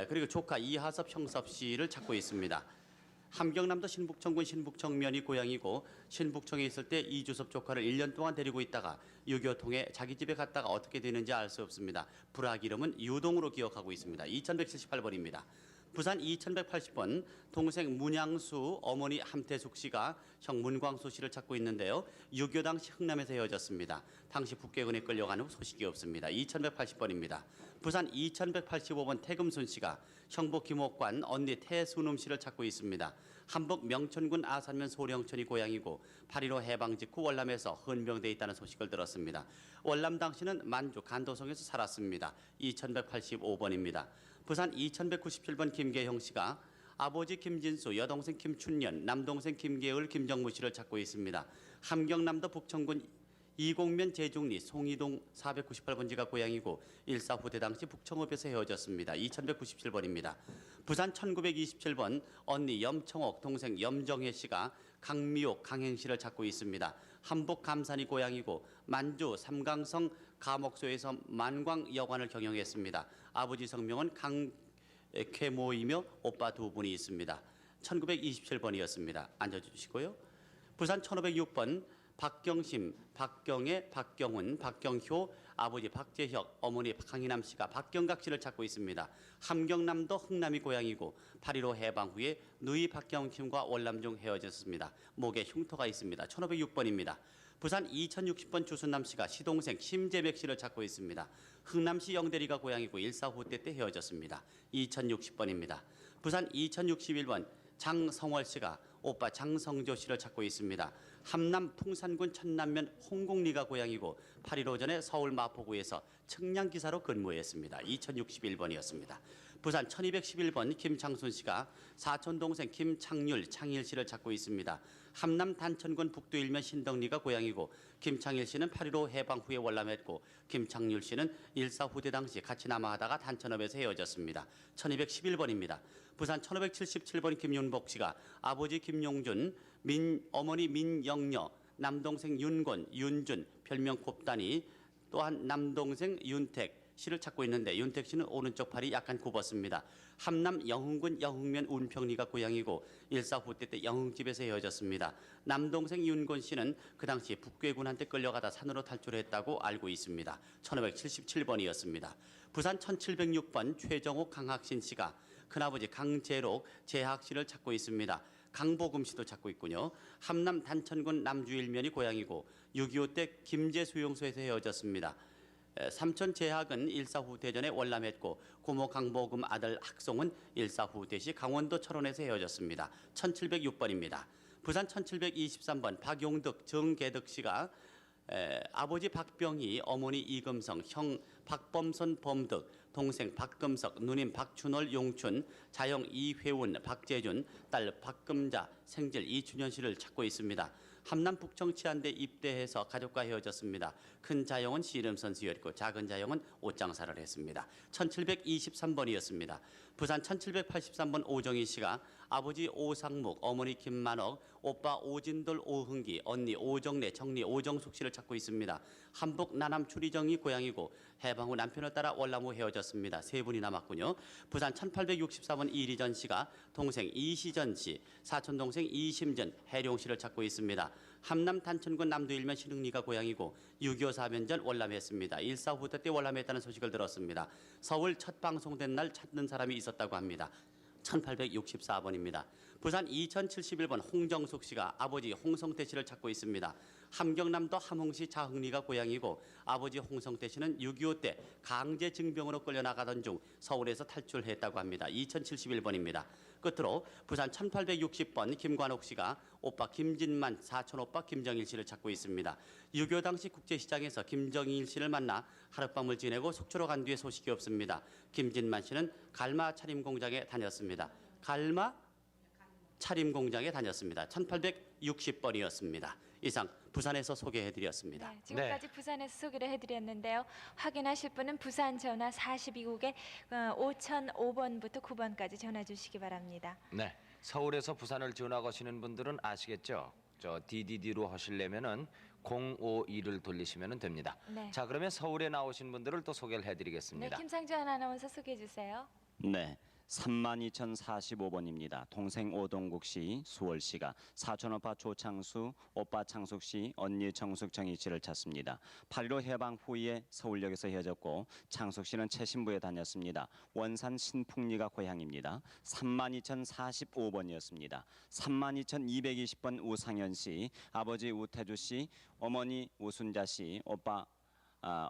그리고 조카 이하섭, 형섭 씨를 찾고 있습니다. 함경남도 신북청군 신북청면이 고향이고 신북청에 있을 때 이주섭 조카를 1년 동안 데리고 있다가 6.25 통해 자기 집에 갔다가 어떻게 되는지 알 수 없습니다. 불악 이름은 유동으로 기억하고 있습니다. 2178번입니다. 부산 2180번 동생 문양수, 어머니 함태숙 씨가 형 문광수 씨를 찾고 있는데요. 6.25 당시 흥남에서 헤어졌습니다. 당시 북괴군에 끌려간 후 소식이 없습니다. 2180번입니다. 부산 2185번 태금순 씨가 형부 김옥관, 언니 태순음 씨를 찾고 있습니다. 함북 명천군 아산면 소령천이 고향이고 8.15 해방 직후 월남에서 헌병돼 있다는 소식을 들었습니다. 월남 당시는 만주 간도성에서 살았습니다. 2185번입니다. 부산 2197번 김계형 씨가 아버지 김진수, 여동생 김춘년, 남동생 김계을, 김정무 씨를 찾고 있습니다. 함경남도 북천군 이곡면 제중리 송이동 498번지가 고향이고 일사 후퇴 당시 북청읍에서 헤어졌습니다. 2197번입니다. 부산 1927번 언니 염청옥, 동생 염정혜 씨가 강미옥, 강행 씨를 찾고 있습니다. 함북 감산이 고향이고 만주 삼강성 감옥소에서 만광 여관을 경영했습니다. 아버지 성명은 강쾌모이며 오빠 두 분이 있습니다. 1927번이었습니다. 앉아주시고요. 부산 1506번 박경심, 박경애, 박경훈, 박경효, 아버지 박재혁, 어머니 강희남 씨가 박경각 씨를 찾고 있습니다. 함경남도 흥남이 고향이고 8.15 해방 후에 누이 박경심과 월남 중 헤어졌습니다. 목에 흉터가 있습니다. 1506번입니다. 부산 2060번 주순남 씨가 시동생 심재백 씨를 찾고 있습니다. 흥남시 영대리가 고향이고 일사 후퇴 때 헤어졌습니다. 2060번입니다. 부산 2061번 장성월 씨가 오빠 장성조 씨를 찾고 있습니다. 함남 풍산군 천남면 홍곡리가 고향이고 8.15 전에 서울 마포구에서 측량기사로 근무했습니다. 2061번이었습니다. 부산 1211번 김창순 씨가 사촌 동생 김창률, 창일 씨를 찾고 있습니다. 함남 단천군 북도 일면 신덕리가 고향이고 김창일 씨는 8.15 해방 후에 월남했고 김창률 씨는 일사 후퇴 당시 같이 남아하다가 단천읍에서 헤어졌습니다. 1211번입니다. 부산 1577번 김윤복 씨가 아버지 김용준, 어머니 민영녀, 남동생 윤권, 윤준, 별명 곱단이 또한 남동생 윤택 씨를 찾고 있는데 윤택 씨는 오른쪽 팔이 약간 굽었습니다. 함남 영흥군 영흥면 운평리가 고향이고 일사 후퇴 때 영흥집에서 헤어졌습니다. 남동생 윤곤 씨는 그 당시 북괴군한테 끌려가다 산으로 탈출했다고 알고 있습니다. 1577번이었습니다. 부산 1706번 최정옥 강학신 씨가 큰아버지 강재록 재학 씨를 찾고 있습니다. 강보금 씨도 찾고 있군요. 함남 단천군 남주일면이 고향이고 6.25 때 김제수용소에서 헤어졌습니다. 삼촌 재학은 일사후 대전에 월남했고 고모 강보금 아들 학송은 일사후 대시 강원도 철원에서 헤어졌습니다. 1706번입니다. 부산 1723번 박용덕 정계덕 씨가 아버지 박병희, 어머니 이금성, 형 박범선 범덕, 동생 박금석, 누님 박춘월 용춘, 자영 이회운, 박재준, 딸 박금자, 생질 이춘현 씨를 찾고 있습니다. 함남 북정치한대 입대해서 가족과 헤어졌습니다. 큰 자영은 씨름 선수였고 작은 자영은 옷장사를 했습니다. 1723번이었습니다. 부산 1783번 오정희 씨가 아버지 오상묵, 어머니 김만옥, 오빠 오진돌 오흥기, 언니 오정래, 정리 오정숙 씨를 찾고 있습니다. 한북 나남 추리정이 고향이고 해방 후 남편을 따라 월남 후 헤어졌습니다. 세 분이 남았군요. 부산 1864번 이리전 씨가 동생 이시전 씨, 사촌 동생 이심전, 해룡 씨를 찾고 있습니다. 함남 단천군 남도일면 신흥리가 고향이고 6.25 사변전 월남했습니다. 일사후퇴 때 월남했다는 소식을 들었습니다. 서울 첫 방송된 날 찾는 사람이 있었다고 합니다. 1864번입니다. 부산 2071번 홍정숙 씨가 아버지 홍성태 씨를 찾고 있습니다. 함경남도 함흥시 자흥리가 고향이고 아버지 홍성태 씨는 6.25 때 강제 징병으로 끌려나가던 중 서울에서 탈출했다고 합니다. 2071번입니다. 끝으로 부산 1860번 김관옥 씨가 오빠 김진만, 사촌 오빠 김정일 씨를 찾고 있습니다. 6.25 당시 국제시장에서 김정일 씨를 만나 하룻밤을 지내고 속초로 간 뒤에 소식이 없습니다. 김진만 씨는 갈마 차림 공장에 다녔습니다. 갈마 차림 공장에 다녔습니다. 1860번이었습니다. 이상 부산에서 소개해드렸습니다. 네, 지금까지 부산에서 소개를 해드렸는데요. 확인하실 분은 부산 전화 42국에 5005번부터 9번까지 전화 주시기 바랍니다. 네, 서울에서 부산을 전화 거시는 분들은 아시겠죠? 저 DDD로 하시려면은 052를 돌리시면 됩니다. 네. 자, 그러면 서울에 나오신 분들을 또 소개를 네, 해드리겠습니다. 김상준 아나운서 소개해 주세요. 네. 32,045번입니다. 동생 오동국 씨, 수월 씨가 사촌 오빠 조창수, 오빠 창숙 씨, 언니 정숙 정희 씨를 찾습니다. 8.15 해방 후에 서울역에서 헤어졌고 창숙 씨는 최신부에 다녔습니다. 원산 신풍리가 고향입니다. 32,045번이었습니다. 32,220번 우상현 씨, 아버지 우태주 씨, 어머니 우순자 씨,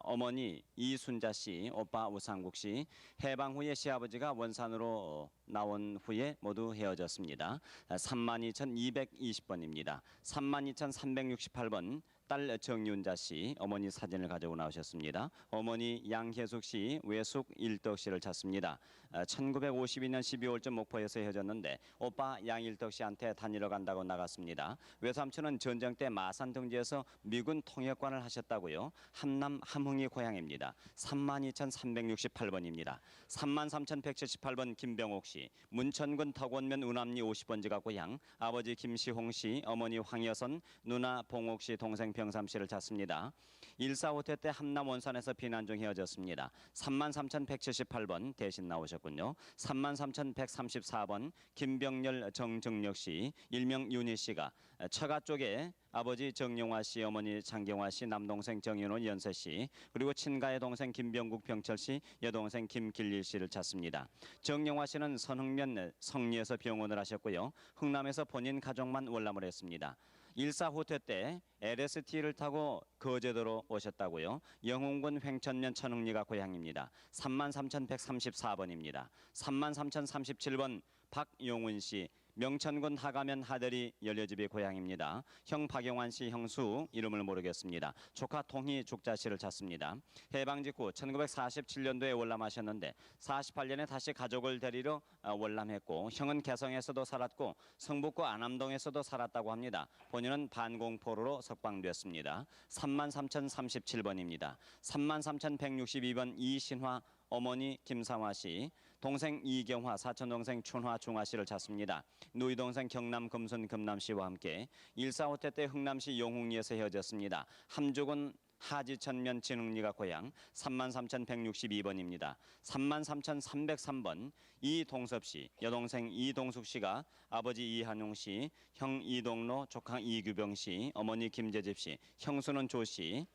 어머니 이순자 씨, 오빠 우상국 씨, 해방 후에 시아버지가 원산으로 나온 후에 모두 헤어졌습니다. 32,220번입니다. 32,368번 딸 정윤자 씨, 어머니 사진을 가지고 나오셨습니다. 어머니 양혜숙 씨, 외숙 일덕 씨를 찾습니다. 1952년 12월쯤 목포에서 헤어졌는데 오빠 양일덕 씨한테 다니러 간다고 나갔습니다. 외삼촌은 전쟁 때 마산 등지에서 미군 통역관을 하셨다고요. 함남 함흥이 고향입니다. 32,368번입니다. 33,178번 김병옥 씨, 문천군 덕원면 운암리 50번지가 고향, 아버지 김시홍 씨, 어머니 황여선, 누나 봉옥 씨, 동생 병삼 씨를 찾습니다. 1.45태 때 함남 원산에서 피난 중 헤어졌습니다. 33,178번 대신 나오셨군요. 33,134번 김병렬 정정력 씨, 일명 윤희 씨가 처가 쪽에 아버지 정용화 씨, 어머니 장경화 씨, 남동생 정윤호 연세 씨, 그리고 친가의 동생 김병국 병철 씨, 여동생 김길릴 씨를 찾습니다. 정용화 씨는 선흥면 성리에서 병원을 하셨고요. 흥남에서 본인 가족만 월남을 했습니다. 1.4후퇴 때 LST를 타고 거제도로 오셨다고요. 영흥군 횡천면 천흥리가 고향입니다. 33,134번입니다. 33,037번 박용훈 씨, 명천군 하가면 하대리 연료집이 고향입니다. 형 박영환 씨 형수 이름을 모르겠습니다. 조카 통희 죽자 씨를 찾습니다. 해방 직후 1947년도에 월남하셨는데 48년에 다시 가족을 데리러 월남했고 형은 개성에서도 살았고 성북구 안암동에서도 살았다고 합니다. 본인은 반공포로로 석방됐습니다. 33,037번입니다. 33,162번 이신화 어머니 김상화 씨, 동생 이경화, 사촌동생 춘화 중화 씨를 찾습니다. 누이 동생 경남 금순 금남 씨와 함께 1.45태 때 흥남시 용흥리에서 헤어졌습니다. 함족은 하지천면 진흥리가 고향 33,162번입니다. 33,303번 이동섭씨, 여동생 이동숙씨가 아버지 이한용씨, 형 이동로, 조카 이규병씨, 어머니 김재집씨, 형수는 조씨.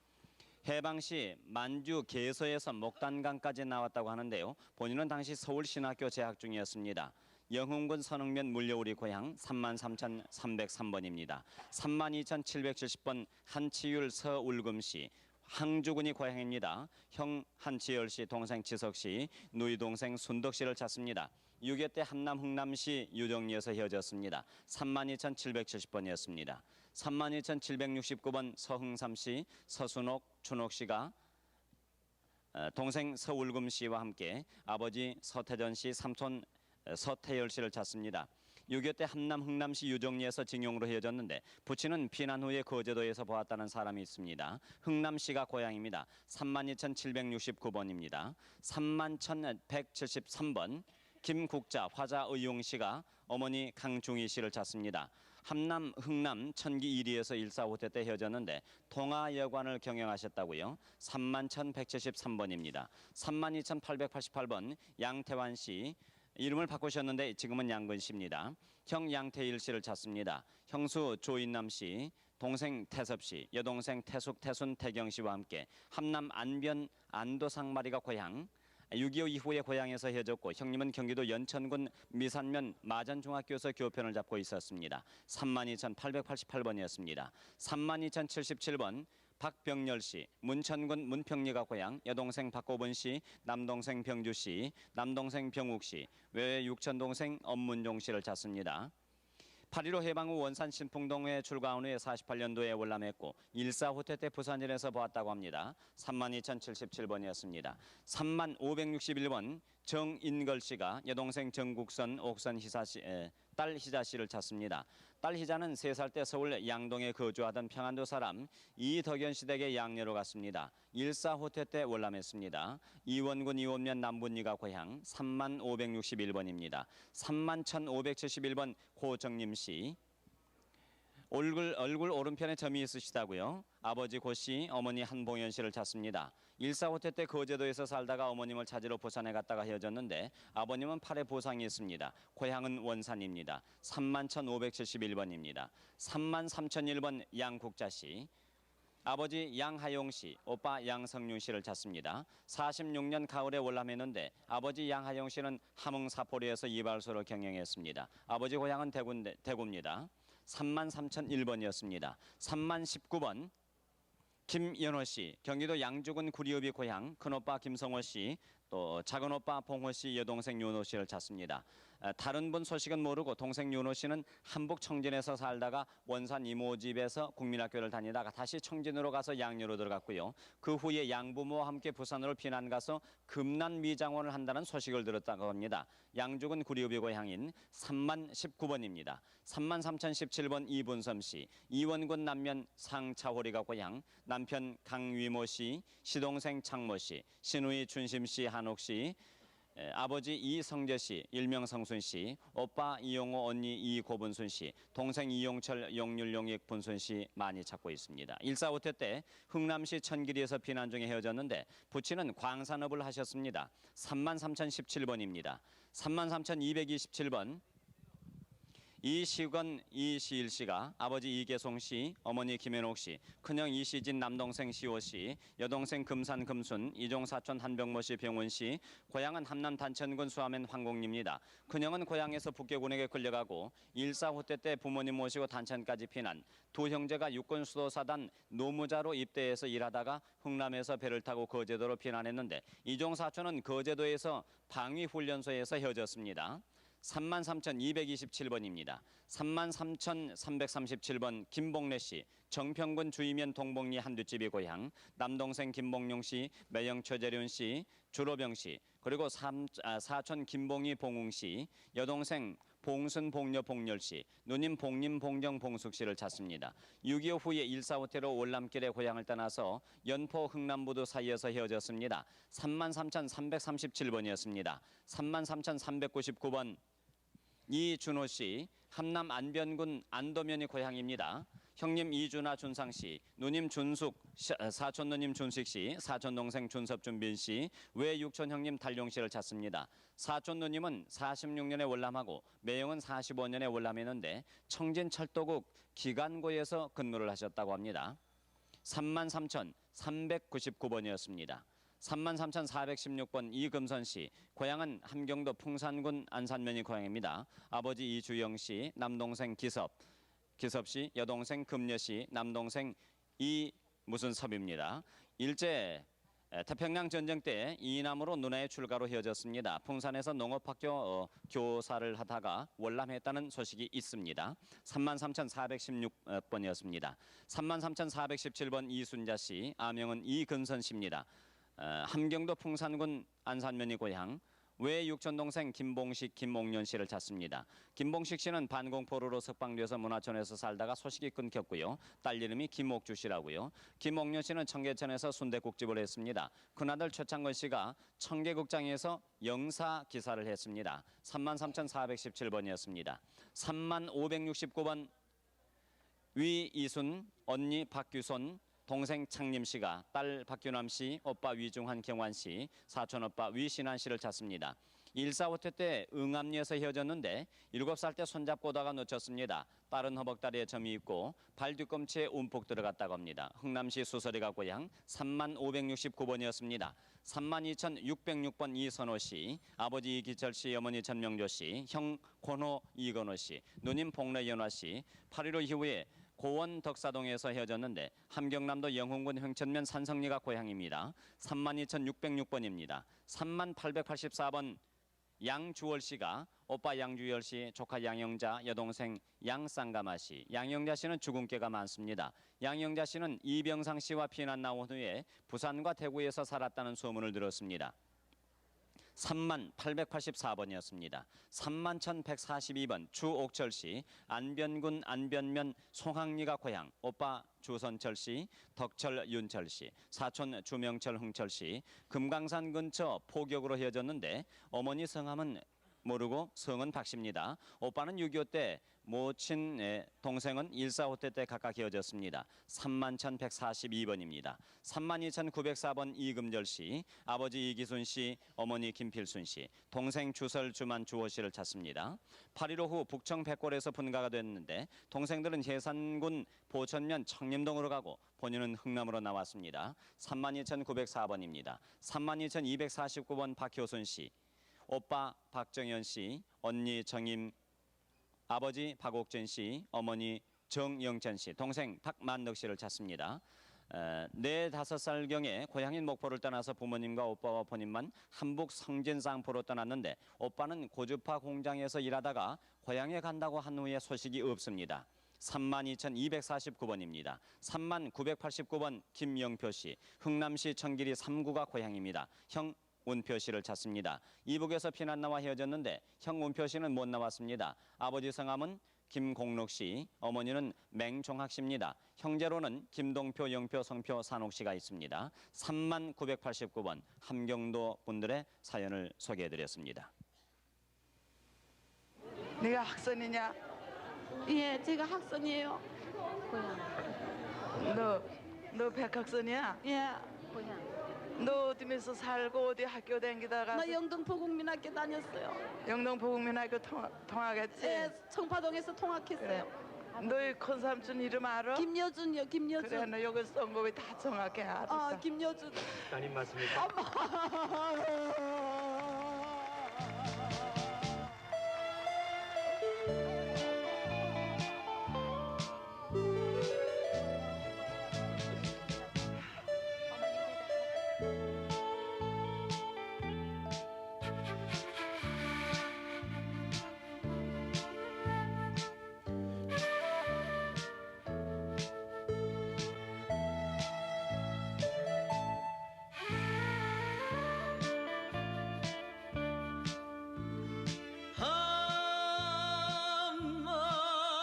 해방시 만주 개서에서 목단강까지 나왔다고 하는데요. 본인은 당시 서울신학교 재학 중이었습니다. 영흥군 선흥면 물려우리 고향 33,303번입니다. 32,770번 한치율 서울금씨, 항주군이 고향입니다. 형 한치열씨, 동생 지석씨, 누이 동생 순덕씨를 찾습니다. 6.25 때 함남 흥남시 유정리에서 헤어졌습니다. 32,770번이었습니다. 32,769번 서흥삼씨, 서순옥, 춘옥씨가 동생 서울금씨와 함께 아버지 서태전씨, 삼촌 서태열씨를 찾습니다. 6.25 때 함남 흥남시 유정리에서 징용으로 헤어졌는데 부친은 피난 후에 거제도에서 보았다는 사람이 있습니다. 흥남시가 고향입니다. 32,769번입니다. 31,173번 김국자, 화자의용씨가 어머니 강중희씨를 찾습니다. 함남 흥남 천기 1위에서 145대 때 헤어졌는데 통화여관을 경영하셨다고요. 31,173번입니다. 32,888번 양태환씨, 이름을 바꾸셨는데 지금은 양근씨입니다. 형 양태일씨를 찾습니다. 형수 조인남씨, 동생 태섭씨, 여동생 태숙, 태순, 태경씨와 함께 함남 안변 안도상마리가 고향 6.25 이후에 고향에서 헤어졌고 형님은 경기도 연천군 미산면 마전중학교에서 교편을 잡고 있었습니다. 32,888번이었습니다. 32,077번 박병렬씨, 문천군 문평리가 고향, 여동생 박고분씨, 남동생 병주씨, 남동생 병욱씨, 외외 육천동생 엄문종씨를 찾습니다. 8.15 해방 후 원산 신풍동에 출가한 후에 48년도에 월남했고 1.4호태 때 부산일에서 보았다고 합니다. 32,077번이었습니다. 35,561번 정인걸씨가 여동생 정국선, 옥선 희사씨, 딸 희자씨를 찾습니다. 딸 희자는 3살 때 서울 양동에 거주하던 평안도 사람 이덕연 씨 댁에 양녀로 갔습니다. 1.4호태 때 월남했습니다. 이원군 이원면 남분리가 고향 35,561번입니다. 31,571번 고정림 씨. 얼굴 오른편에 점이 있으시다고요? 아버지 고씨, 어머니 한봉현 씨를 찾습니다. 1.4호태 때 거제도에서 살다가 어머님을 찾으러 부산에 갔다가 헤어졌는데 아버님은 팔에 부상이 있습니다. 고향은 원산입니다. 31,571번입니다. 33,001번 양국자 씨. 아버지 양하용 씨, 오빠 양성윤 씨를 찾습니다. 46년 가을에 월남했는데 아버지 양하용 씨는 함흥사포리에서 이발소를 경영했습니다. 아버지 고향은 대구입니다. 33,001번이었습니다. 3019번 김연호 씨, 경기도 양주군 구리읍이 고향, 큰오빠 김성호 씨, 또 작은오빠 봉호 씨, 여동생 윤호 씨를 찾습니다. 다른 분 소식은 모르고 동생 윤호 씨는 한북 청진에서 살다가 원산 이모 집에서 국민학교를 다니다가 다시 청진으로 가서 양녀로 들어갔고요. 그 후에 양부모와 함께 부산으로 피난 가서 금난 미장원을 한다는 소식을 들었다고 합니다. 양주군 구리읍이 고향인 3019번입니다. 33,017번 이분섬 씨, 이원군 남면 상차호리가 고향, 남편 강위모 씨, 시동생 창모 씨, 시누이 춘심 씨, 한옥 씨, 아버지 이성재 씨, 일명 성순 씨, 오빠 이용호, 언니 이고분순 씨, 동생 이용철, 용률, 용익, 분순 씨 많이 찾고 있습니다. 1.4호태 때 흥남시 천길이에서 피난 중에 헤어졌는데 부친은 광산업을 하셨습니다. 33,017번입니다. 33,227번 이시건 이시일 씨가 아버지 이계송 씨, 어머니 김현옥 씨, 큰형 이시진, 남동생 시호 씨, 여동생 금산 금순, 이종 사촌 한병모 씨, 병원 씨, 고향은 함남 단천군 수하면 황공리입니다. 큰형은 고향에서 북계군에게 끌려가고 1.4호태 때 부모님 모시고 단천까지 피난, 두 형제가 육군 수도사단 노무자로 입대해서 일하다가 흥남에서 배를 타고 거제도로 피난했는데 이종 사촌은 거제도에서 방위훈련소에서 헤어졌습니다. 33,227번입니다. 33,337번 김봉래 씨, 정평군 주이면 동봉리 한두집이 고향, 남동생 김봉룡 씨, 매형 최재륜 씨, 주로병 씨, 그리고 사촌 김봉희 봉웅 씨, 여동생 봉순 봉녀 봉열 씨, 누님 봉림 봉정 봉숙 씨를 찾습니다. 6.25 후에 1.4호태로 월남길의 고향을 떠나서 연포 흥남부두 사이에서 헤어졌습니다. 33,337번이었습니다. 33,399번 이준호 씨, 함남 안변군 안도면이 고향입니다. 형님 이준하 준상씨, 누님 준숙, 사촌 누님 준식씨, 사촌 동생 준섭준빈씨, 외육촌 형님 달룡씨를 찾습니다. 사촌 누님은 46년에 월남하고 매형은 45년에 월남했는데 청진철도국 기간고에서 근무를 하셨다고 합니다. 33,399번이었습니다. 33,416번 이금선씨, 고향은 함경도 풍산군 안산면이 고향입니다. 아버지 이주영씨, 남동생 기섭씨, 여동생 금여씨, 남동생 이무슨섭입니다. 일제 태평양 전쟁 때 이남으로 누나의 출가로 헤어졌습니다. 풍산에서 농업학교 교사를 하다가 월남했다는 소식이 있습니다. 33,416번이었습니다. 33,417번 이순자씨, 아명은 이근선씨입니다. 함경도 풍산군 안산면이 고향, 외육촌 동생 김봉식, 김옥년씨를 찾습니다. 김봉식 씨는 반공포로로 석방돼서 문화촌에서 살다가 소식이 끊겼고요. 딸 이름이 김옥주씨라고요. 김옥년 씨는 청계천에서 순대국집을 했습니다. 큰아들 최창건 씨가 청계국장에서 영사 기사를 했습니다. 33,417번이었습니다. 30,569번 위이순, 언니 박규손, 동생 창림 씨가 딸 박규남 씨, 오빠 위중한 경환 씨, 사촌 오빠 위신한 씨를 찾습니다. 1.4.5태 때 응암리에서 헤어졌는데 7살 때 손잡고 오다가 놓쳤습니다. 딸은 허벅다리에 점이 있고 발 뒤꿈치에 움푹 들어갔다고 합니다. 흥남시 수서리가 고향 30,569번이었습니다. 32,606번 이선호 씨, 아버지 이기철 씨, 어머니 전명조 씨, 형 권호 이건호 씨, 누님 복래연화 씨, 8.15 이후에 고원 덕사동에서 헤어졌는데 함경남도 영흥군 흥천면 산성리가 고향입니다. 32,606번입니다. 3884번 양주월 씨가 오빠 양주열 씨, 조카 양영자, 여동생 양쌍가마 씨. 양영자 씨는 주근깨가 많습니다. 양영자 씨는 이병상 씨와 피난 나온 후에 부산과 대구에서 살았다는 소문을 들었습니다. 30,884번이었습니다. 31,142번 주옥철 씨, 안변군 안변면 송항리가 고향, 오빠 주선철 씨, 덕철 윤철 씨, 사촌 주명철 흥철 씨, 금강산 근처 포격으로 헤어졌는데 어머니 성함은 모르고 성은 박 씨입니다. 오빠는 6.25 때, 모친 동생은 1.4.5태 때 각각 헤어졌습니다. 31,142번입니다. 32,904번 이금절 씨, 아버지 이기순 씨, 어머니 김필순 씨, 동생 주설 주만 주호 씨를 찾습니다. 8.15 후 북청 백골에서 분가가 됐는데 동생들은 해산군 보천면 청림동으로 가고 본인은 흥남으로 나왔습니다. 32,904번입니다. 32,249번 박효순 씨, 오빠 박정현 씨, 언니 정임, 아버지 박옥전 씨, 어머니 정영천 씨, 동생 박만덕 씨를 찾습니다. 4~5살경에 고향인 목포를 떠나서 부모님과 오빠와 본인만 한북 성진상포로 떠났는데 오빠는 고주파 공장에서 일하다가 고향에 간다고 한 후에 소식이 없습니다. 32,249번입니다. 30,989번 김영표 씨, 흥남시 청길이 3구가 고향입니다. 형 운표 씨를 찾습니다. 이북에서 피난 나와 헤어졌는데 형 운표 씨는 못 나왔습니다. 아버지 성함은 김공록 씨, 어머니는 맹종학 씨입니다. 형제로는 김동표, 영표, 성표, 산옥 씨가 있습니다. 30,989번 함경도 분들의 사연을 소개해드렸습니다. 네가 학선이냐? 예, 제가 학생이에요. 너 백학선이야? 예, 너 어디면서 살고 어디 학교 다니다가 나 영등포국민학교 다녔어요. 영등포국민학교 통학했지? 예, 청파동에서 통학했어요. 너희 큰 삼촌 이름 알아? 김여준이요, 김여준. 그래, 너 여기 쓴 거 왜 다 정확해 알았어. 아, 김여준. 따님 맞습니까?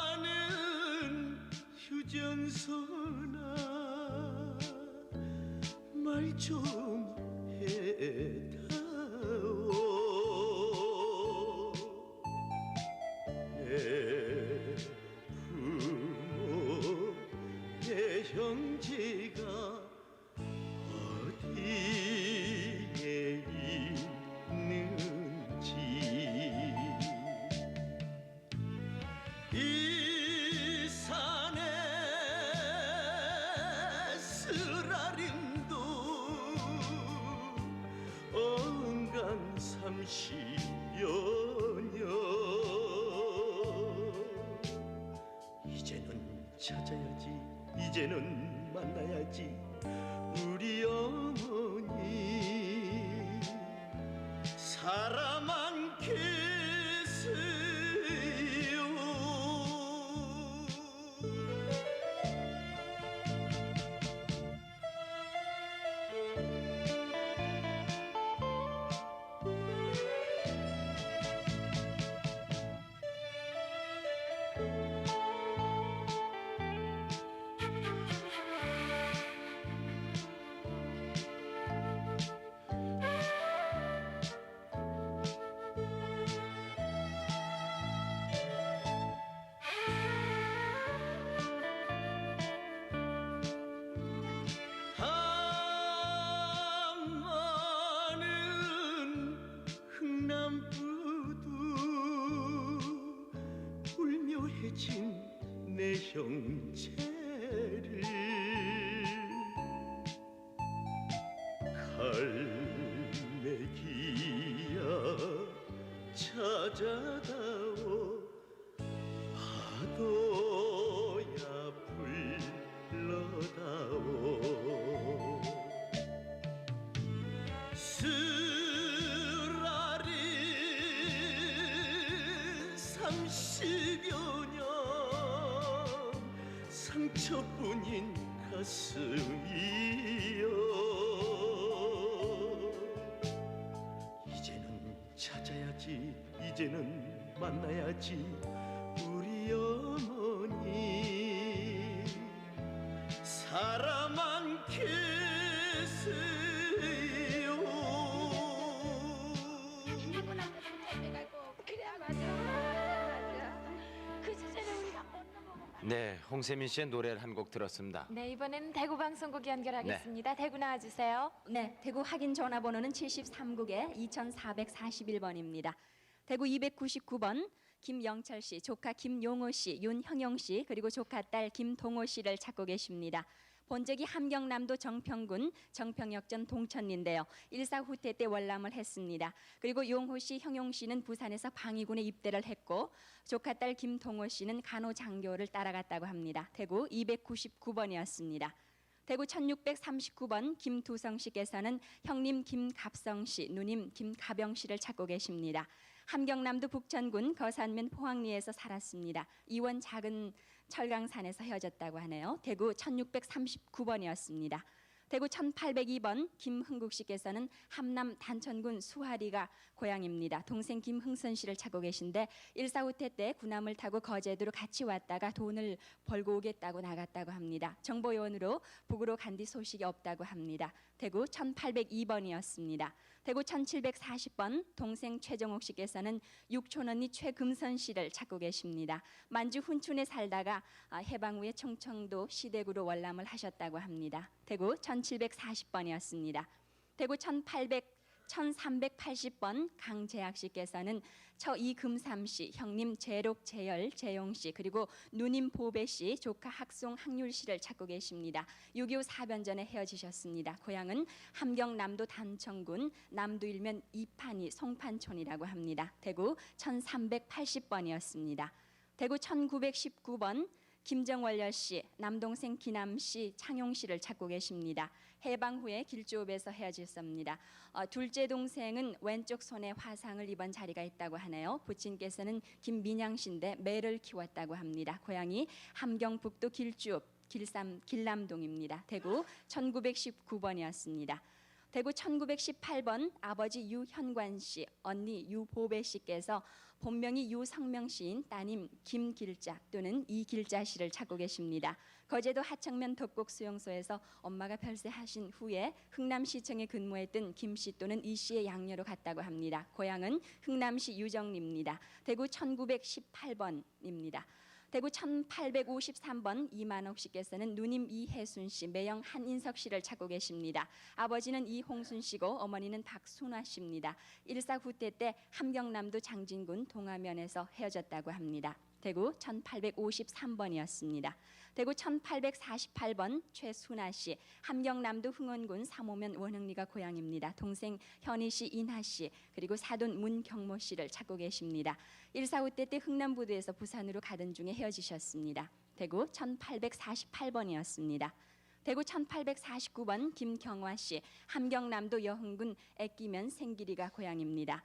한마는 휴전선아 말 좀 해다오. 내 부모 찾아야지 이제는 만나야지 우리 어머니 사람 계세요. 한마는 흥남부두 울며 해친 내 형제를 갈매기야 찾아다오 파도야 불러다오 쓰라린 30여 년 상처뿐인 가슴이여 이제는 찾아야지 이제는 만나야지 우리 어머니 사람 계세요. 네, 홍세민 씨의 노래를 한 곡 들었습니다. 네, 이번에는 대구 방송국 연결하겠습니다. 대구 나와주세요. 네, 대구 확인 전화번호는 73국에 2441번입니다. 대구 299번 김영철 씨, 조카 김용호 씨, 윤형용 씨, 그리고 조카 딸 김동호 씨를 찾고 계십니다. 본적이 함경남도 정평군 정평역전 동천리인데요. 일사 후퇴 때 월남을 했습니다. 그리고 용호 씨, 형용 씨는 부산에서 방위군에 입대를 했고 조카 딸 김동호 씨는 간호장교를 따라갔다고 합니다. 대구 299번이었습니다. 대구 1639번 김두성 씨께서는 형님 김갑성 씨, 누님 김가병 씨를 찾고 계십니다. 함경남도 북천군 거산면 포항리에서 살았습니다. 이원 작은 철강산에서 헤어졌다고 하네요. 대구 1639번이었습니다. 대구 1802번 김흥국 씨께서는 함남 단천군 수하리가 고향입니다. 동생 김흥선 씨를 찾고 계신데 일사후퇴 때 군함을 타고 거제도로 같이 왔다가 돈을 벌고 오겠다고 나갔다고 합니다. 정보요원으로 북으로 간 뒤 소식이 없다고 합니다. 대구 1802번이었습니다. 대구 1740번 동생 최정옥 씨께서는 육촌 언니 최금선 씨를 찾고 계십니다. 만주 훈춘에 살다가 해방 후에 충청도 시댁으로 월남을 하셨다고 합니다. 대구 1740번이었습니다. 대구 1380번 강재학 씨께서는 처이금삼 씨, 형님 재록 재열 재용 씨, 그리고 누님 보배 씨, 조카 학송 학률 씨를 찾고 계십니다. 6.25 사변전에 헤어지셨습니다. 고향은 함경남도 단청군 남도일면 이판이 송판촌이라고 합니다. 대구 1380번이었습니다. 대구 1919번 김정월열 씨, 남동생 기남 씨, 창용 씨를 찾고 계십니다. 해방 후에 길조읍에서 헤어졌습니다. 둘째 동생은 왼쪽 손에 화상을 입은 자리가 있다고 하네요. 부친께서는 김민양 씨인데 매를 키웠다고 합니다. 고향이 함경북도 길주읍 길남동입니다. 대구 1919번이었습니다. 대구 1918번 아버지 유현관 씨, 언니 유보배 씨께서 본명이 유성명 씨인 따님 김길자 또는 이길자 씨를 찾고 계십니다. 거제도 하청면 덕곡 수용소에서 엄마가 별세하신 후에 흥남시청에 근무했던 김 씨 또는 이 씨의 양녀로 갔다고 합니다. 고향은 흥남시 유정리입니다. 대구 1918번입니다. 대구 1853번 이만옥 씨께서는 누님 이혜순 씨, 매형 한인석 씨를 찾고 계십니다. 아버지는 이홍순 씨고 어머니는 박순화 씨입니다. 일사후퇴 때 함경남도 장진군 동화면에서 헤어졌다고 합니다. 대구 1853번이었습니다. 대구 1848번 최순아 씨, 함경남도 흥원군 삼호면 원흥리가 고향입니다. 동생 현희 씨, 인하 씨, 그리고 사돈 문경모 씨를 찾고 계십니다. 일사후퇴 때 흥남부두에서 부산으로 가던 중에 헤어지셨습니다. 대구 1848번이었습니다. 대구 1849번 김경화 씨, 함경남도 여흥군 애끼면 생길이가 고향입니다.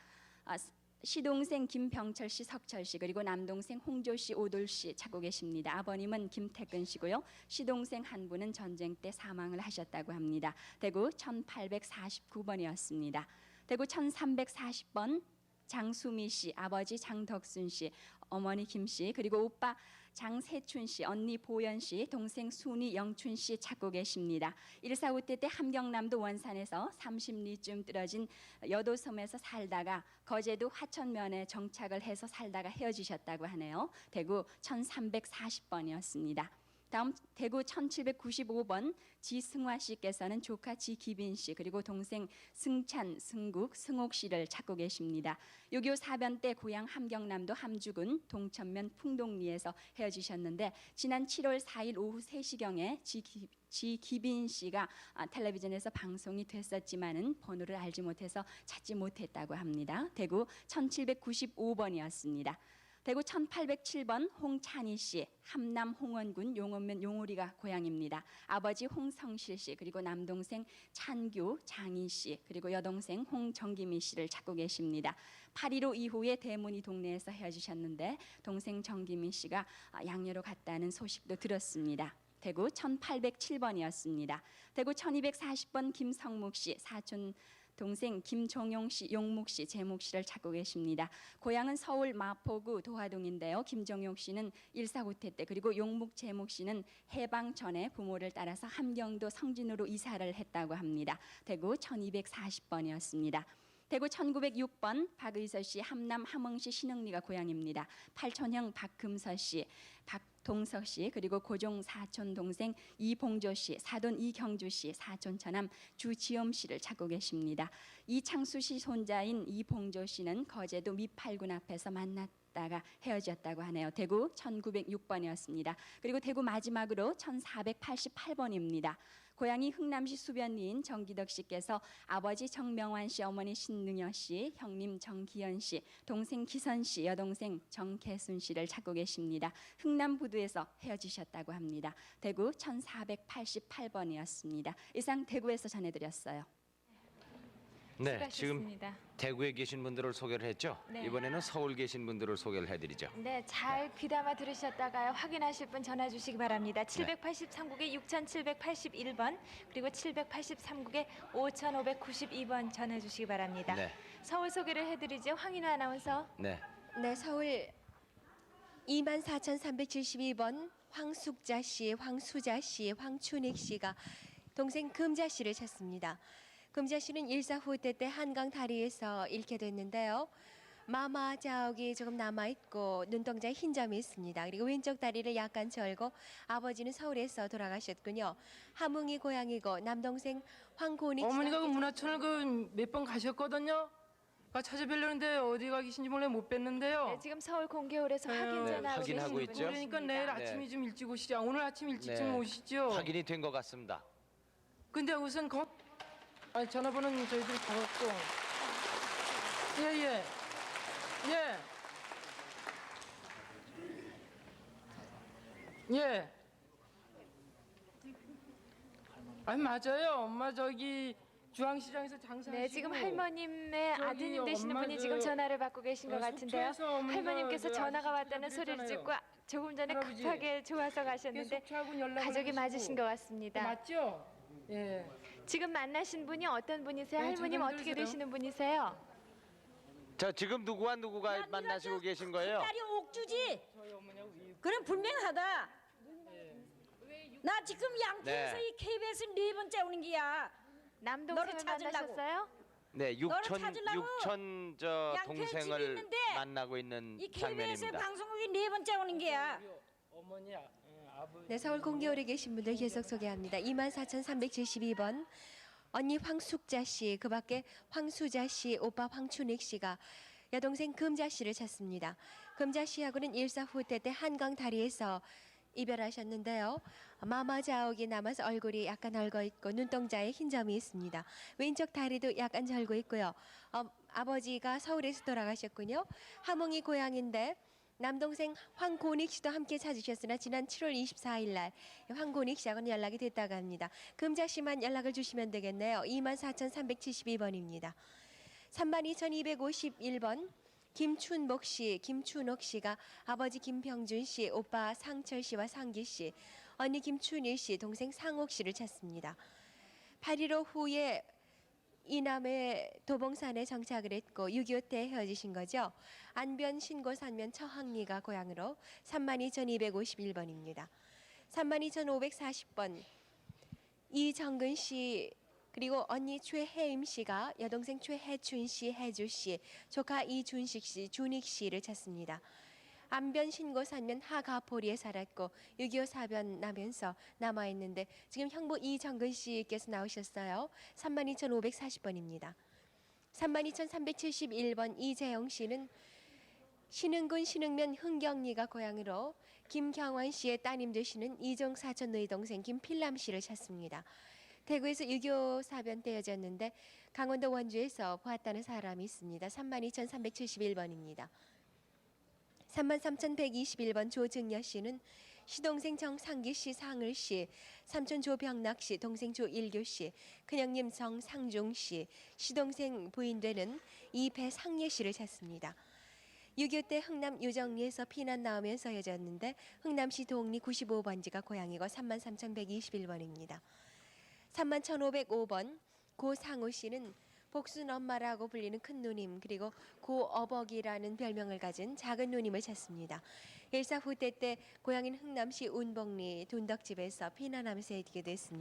시동생 김병철 씨, 석철 씨, 그리고 남동생 홍조 씨, 오돌 씨 찾고 계십니다. 아버님은 김태근 씨고요. 시동생 한 분은 전쟁 때 사망을 하셨다고 합니다. 대구 1849번이었습니다. 대구 1340번 장수미 씨, 아버지 장덕순 씨, 어머니 김 씨, 그리고 오빠 장세춘 씨, 언니 보연 씨, 동생 순이 영춘 씨 찾고 계십니다. 1.4.5때 때 함경남도 원산에서 30리쯤 떨어진 여도섬에서 살다가 거제도 화천면에 정착을 해서 살다가 헤어지셨다고 하네요. 대구 1340번이었습니다. 다음 대구 1795번 지승화 씨께서는 조카 지기빈 씨 그리고 동생 승찬, 승국, 승옥 씨를 찾고 계십니다. 6.25 사변 때 고향 함경남도 함주군 동천면 풍동리에서 헤어지셨는데 지난 7월 4일 오후 3시경에 지기빈 씨가 텔레비전에서 방송이 됐었지만은 번호를 알지 못해서 찾지 못했다고 합니다. 대구 1795번이었습니다. 대구 1807번 홍찬희 씨, 함남 홍원군 용원면 용오리가 고향입니다. 아버지 홍성실 씨 그리고 남동생 찬규, 장인 씨 그리고 여동생 홍정기미 씨를 찾고 계십니다. 8.15 이후에 대문이 동네에서 헤어지셨는데 동생 정기미 씨가 양녀로 갔다는 소식도 들었습니다. 대구 1807번이었습니다. 대구 1240번 김성묵 씨, 사촌 동생 김종용 씨, 용묵 씨, 재묵 씨를 찾고 계십니다. 고향은 서울 마포구 도화동인데요. 김종용 씨는 1.4.5태 때 그리고 용묵, 재묵 씨는 해방 전에 부모를 따라서 함경도 성진으로 이사를 했다고 합니다. 대구 1240번이었습니다. 대구 1906번 박의서 씨, 함남 함흥시 신흥리가 고향입니다. 팔촌형 박금서 씨, 박동석 씨 그리고 고종 사촌 동생 이봉조 씨, 사돈 이경주 씨, 사촌 처남 주지엄 씨를 찾고 계십니다. 이창수 씨 손자인 이봉조 씨는 거제도 미팔군 앞에서 만났다가 헤어졌다고 하네요. 대구 1906번이었습니다. 그리고 대구 마지막으로 1488번입니다. 고향이 흥남시 수변리인 정기덕 씨께서 아버지 정명환 씨, 어머니 신능여 씨, 형님 정기현 씨, 동생 기선 씨, 여동생 정계순 씨를 찾고 계십니다. 흥남 부두에서 헤어지셨다고 합니다. 대구 1488번이었습니다. 이상 대구에서 전해드렸어요. 네, 지금 수고하셨습니다. 대구에 계신 분들을 소개를 했죠. 네. 이번에는 서울 계신 분들을 소개를 해드리죠. 네, 잘 귀담아 들으셨다가요. 확인하실 분 전화 주시기 바랍니다. 783국에 6781번 그리고 783국에 5592번 전화 주시기 바랍니다. 네, 서울 소개를 해드리죠. 황인우 아나운서. 네, 네, 서울 24,372번 황숙자 씨, 황수자 씨, 황춘익 씨가 동생 금자 씨를 찾습니다. 금자 씨는 1.4.5태 때 한강 다리에서 잃게 됐는데요. 마마 자욱이 조금 남아있고 눈동자에 흰 점이 있습니다. 그리고 왼쪽 다리를 약간 절고 아버지는 서울에서 돌아가셨군요. 함흥이 고향이고 남동생 황고닉 씨가 어머니가 그 문화촌을 몇 번 가셨거든요. 찾아뵈려는데 어디가 계신지 몰래 못 뵀는데요. 네, 지금 서울 공개홀에서 확인 네, 전화하고 확인하고 계신 있죠. 분이 그러니까 내일 계십니다. 아침이 네. 좀 일찍 오시죠. 오늘 아침 일찍쯤 네. 오시죠. 확인이 된 것 같습니다. 근데 우선 전화번호는 저희들이 받았고. 예예. 예. 예. 아니 맞아요. 엄마 저기 중앙시장에서 장사하시고. 네, 지금 할머님의 저기 아드님 되시는 엄마 분이 그- 지금 전화를 받고 계신 것 같은데요. 속초에서 어머니가 할머님께서 저 전화가 아저씨 왔다는 소리를 찾아드렸잖아요. 듣고 조금 전에 할아버지. 급하게 좋아서 가셨는데 속초하고는 연락을 가족이 하시고. 맞으신 것 같습니다. 맞죠? 예. 지금 만나신 분이 어떤 분이세요? 네, 할머님 잠깐 어떻게 들으세요. 되시는 분이세요? 자, 지금 누구가 만나시고 계신 거예요? 딸이 옥주지. 그럼 분명하다. 나 지금 양평에서 네. 이 KBS 네 번째 오는 기야. 남동생을 너를 찾으려고. 만나셨어요? 네, 너를 찾으려고 육천 저 양평에 집이 동생을 있는데 만나고 있는 이 KBS 장면입니다. 방송국이 네 번째 오는 기야. 어머니야. 아버지. 네, 서울 공개홀에 계신 분들 계속 소개합니다. 24,372번 언니 황숙자 씨, 그 밖에 황수자 씨, 오빠 황춘익 씨가 여동생 금자 씨를 찾습니다. 금자 씨하고는 1.4.5태 때 한강 다리에서 이별하셨는데요. 마마 자욱이 남아서 얼굴이 약간 얽어 있고 눈동자에 흰 점이 있습니다. 왼쪽 다리도 약간 절고 있고요. 아버지가 서울에서 돌아가셨군요. 함흥이 고향인데 남동생 황곤익 씨도 함께 찾으셨으나 지난 7월 24일 날 황곤익 씨하고는 연락이 됐다고 합니다. 금자 씨만 연락을 주시면 되겠네요. 24,372번입니다. 32,251번 김춘목 씨, 김춘옥 씨가 아버지 김병준 씨, 오빠 상철 씨와 상기 씨, 언니 김춘일 씨, 동생 상옥 씨를 찾습니다. 8.15 후에 이남의 도봉산에 정착을 했고 6.25 때 헤어지신 거죠. 안변 신고 산면 처학리가 고향으로 32,251번입니다. 32,540번 이정근 씨 그리고 언니 최혜임 씨가 여동생 최혜춘 씨, 혜주 씨, 조카 이준식 씨, 준익 씨를 찾습니다. 안변 신고 산면 하가포리에 살았고 6.25 사변 나면서 남아있는데 지금 형부 이정근 씨께서 나오셨어요. 32,540번입니다. 32,371번 이재영 씨는 신흥군 신흥면 흥경리가 고향으로 김경원 씨의 따님 되시는 이종 사촌 누이 동생 김필남 씨를 찾습니다. 대구에서 6.25 사변 때 헤어졌는데 강원도 원주에서 보았다는 사람이 있습니다. 32,371번입니다. 33,121번 조증여 씨는 시동생 정상기 씨, 상을 씨, 삼촌 조병락 씨, 동생 조일교 씨, 큰형님 정상중 씨, 시동생 부인 되는 이배상예 씨를 찾습니다. 6.25 때 흥남 유정리에서 피난 나오면서 헤어졌는데 흥남시 동리 95번지가 고향이고 33,121번입니다. 31,505번 고상호 씨는 복순 엄마라고 불리는 큰 누님 그리고 고어벅이라는 별명을 가진 작은 누님을 찾습니다. 일사 후퇴 때 고향인 흥남시 운봉리 둔덕집에서 피난하면서 헤어지게 됐습니다.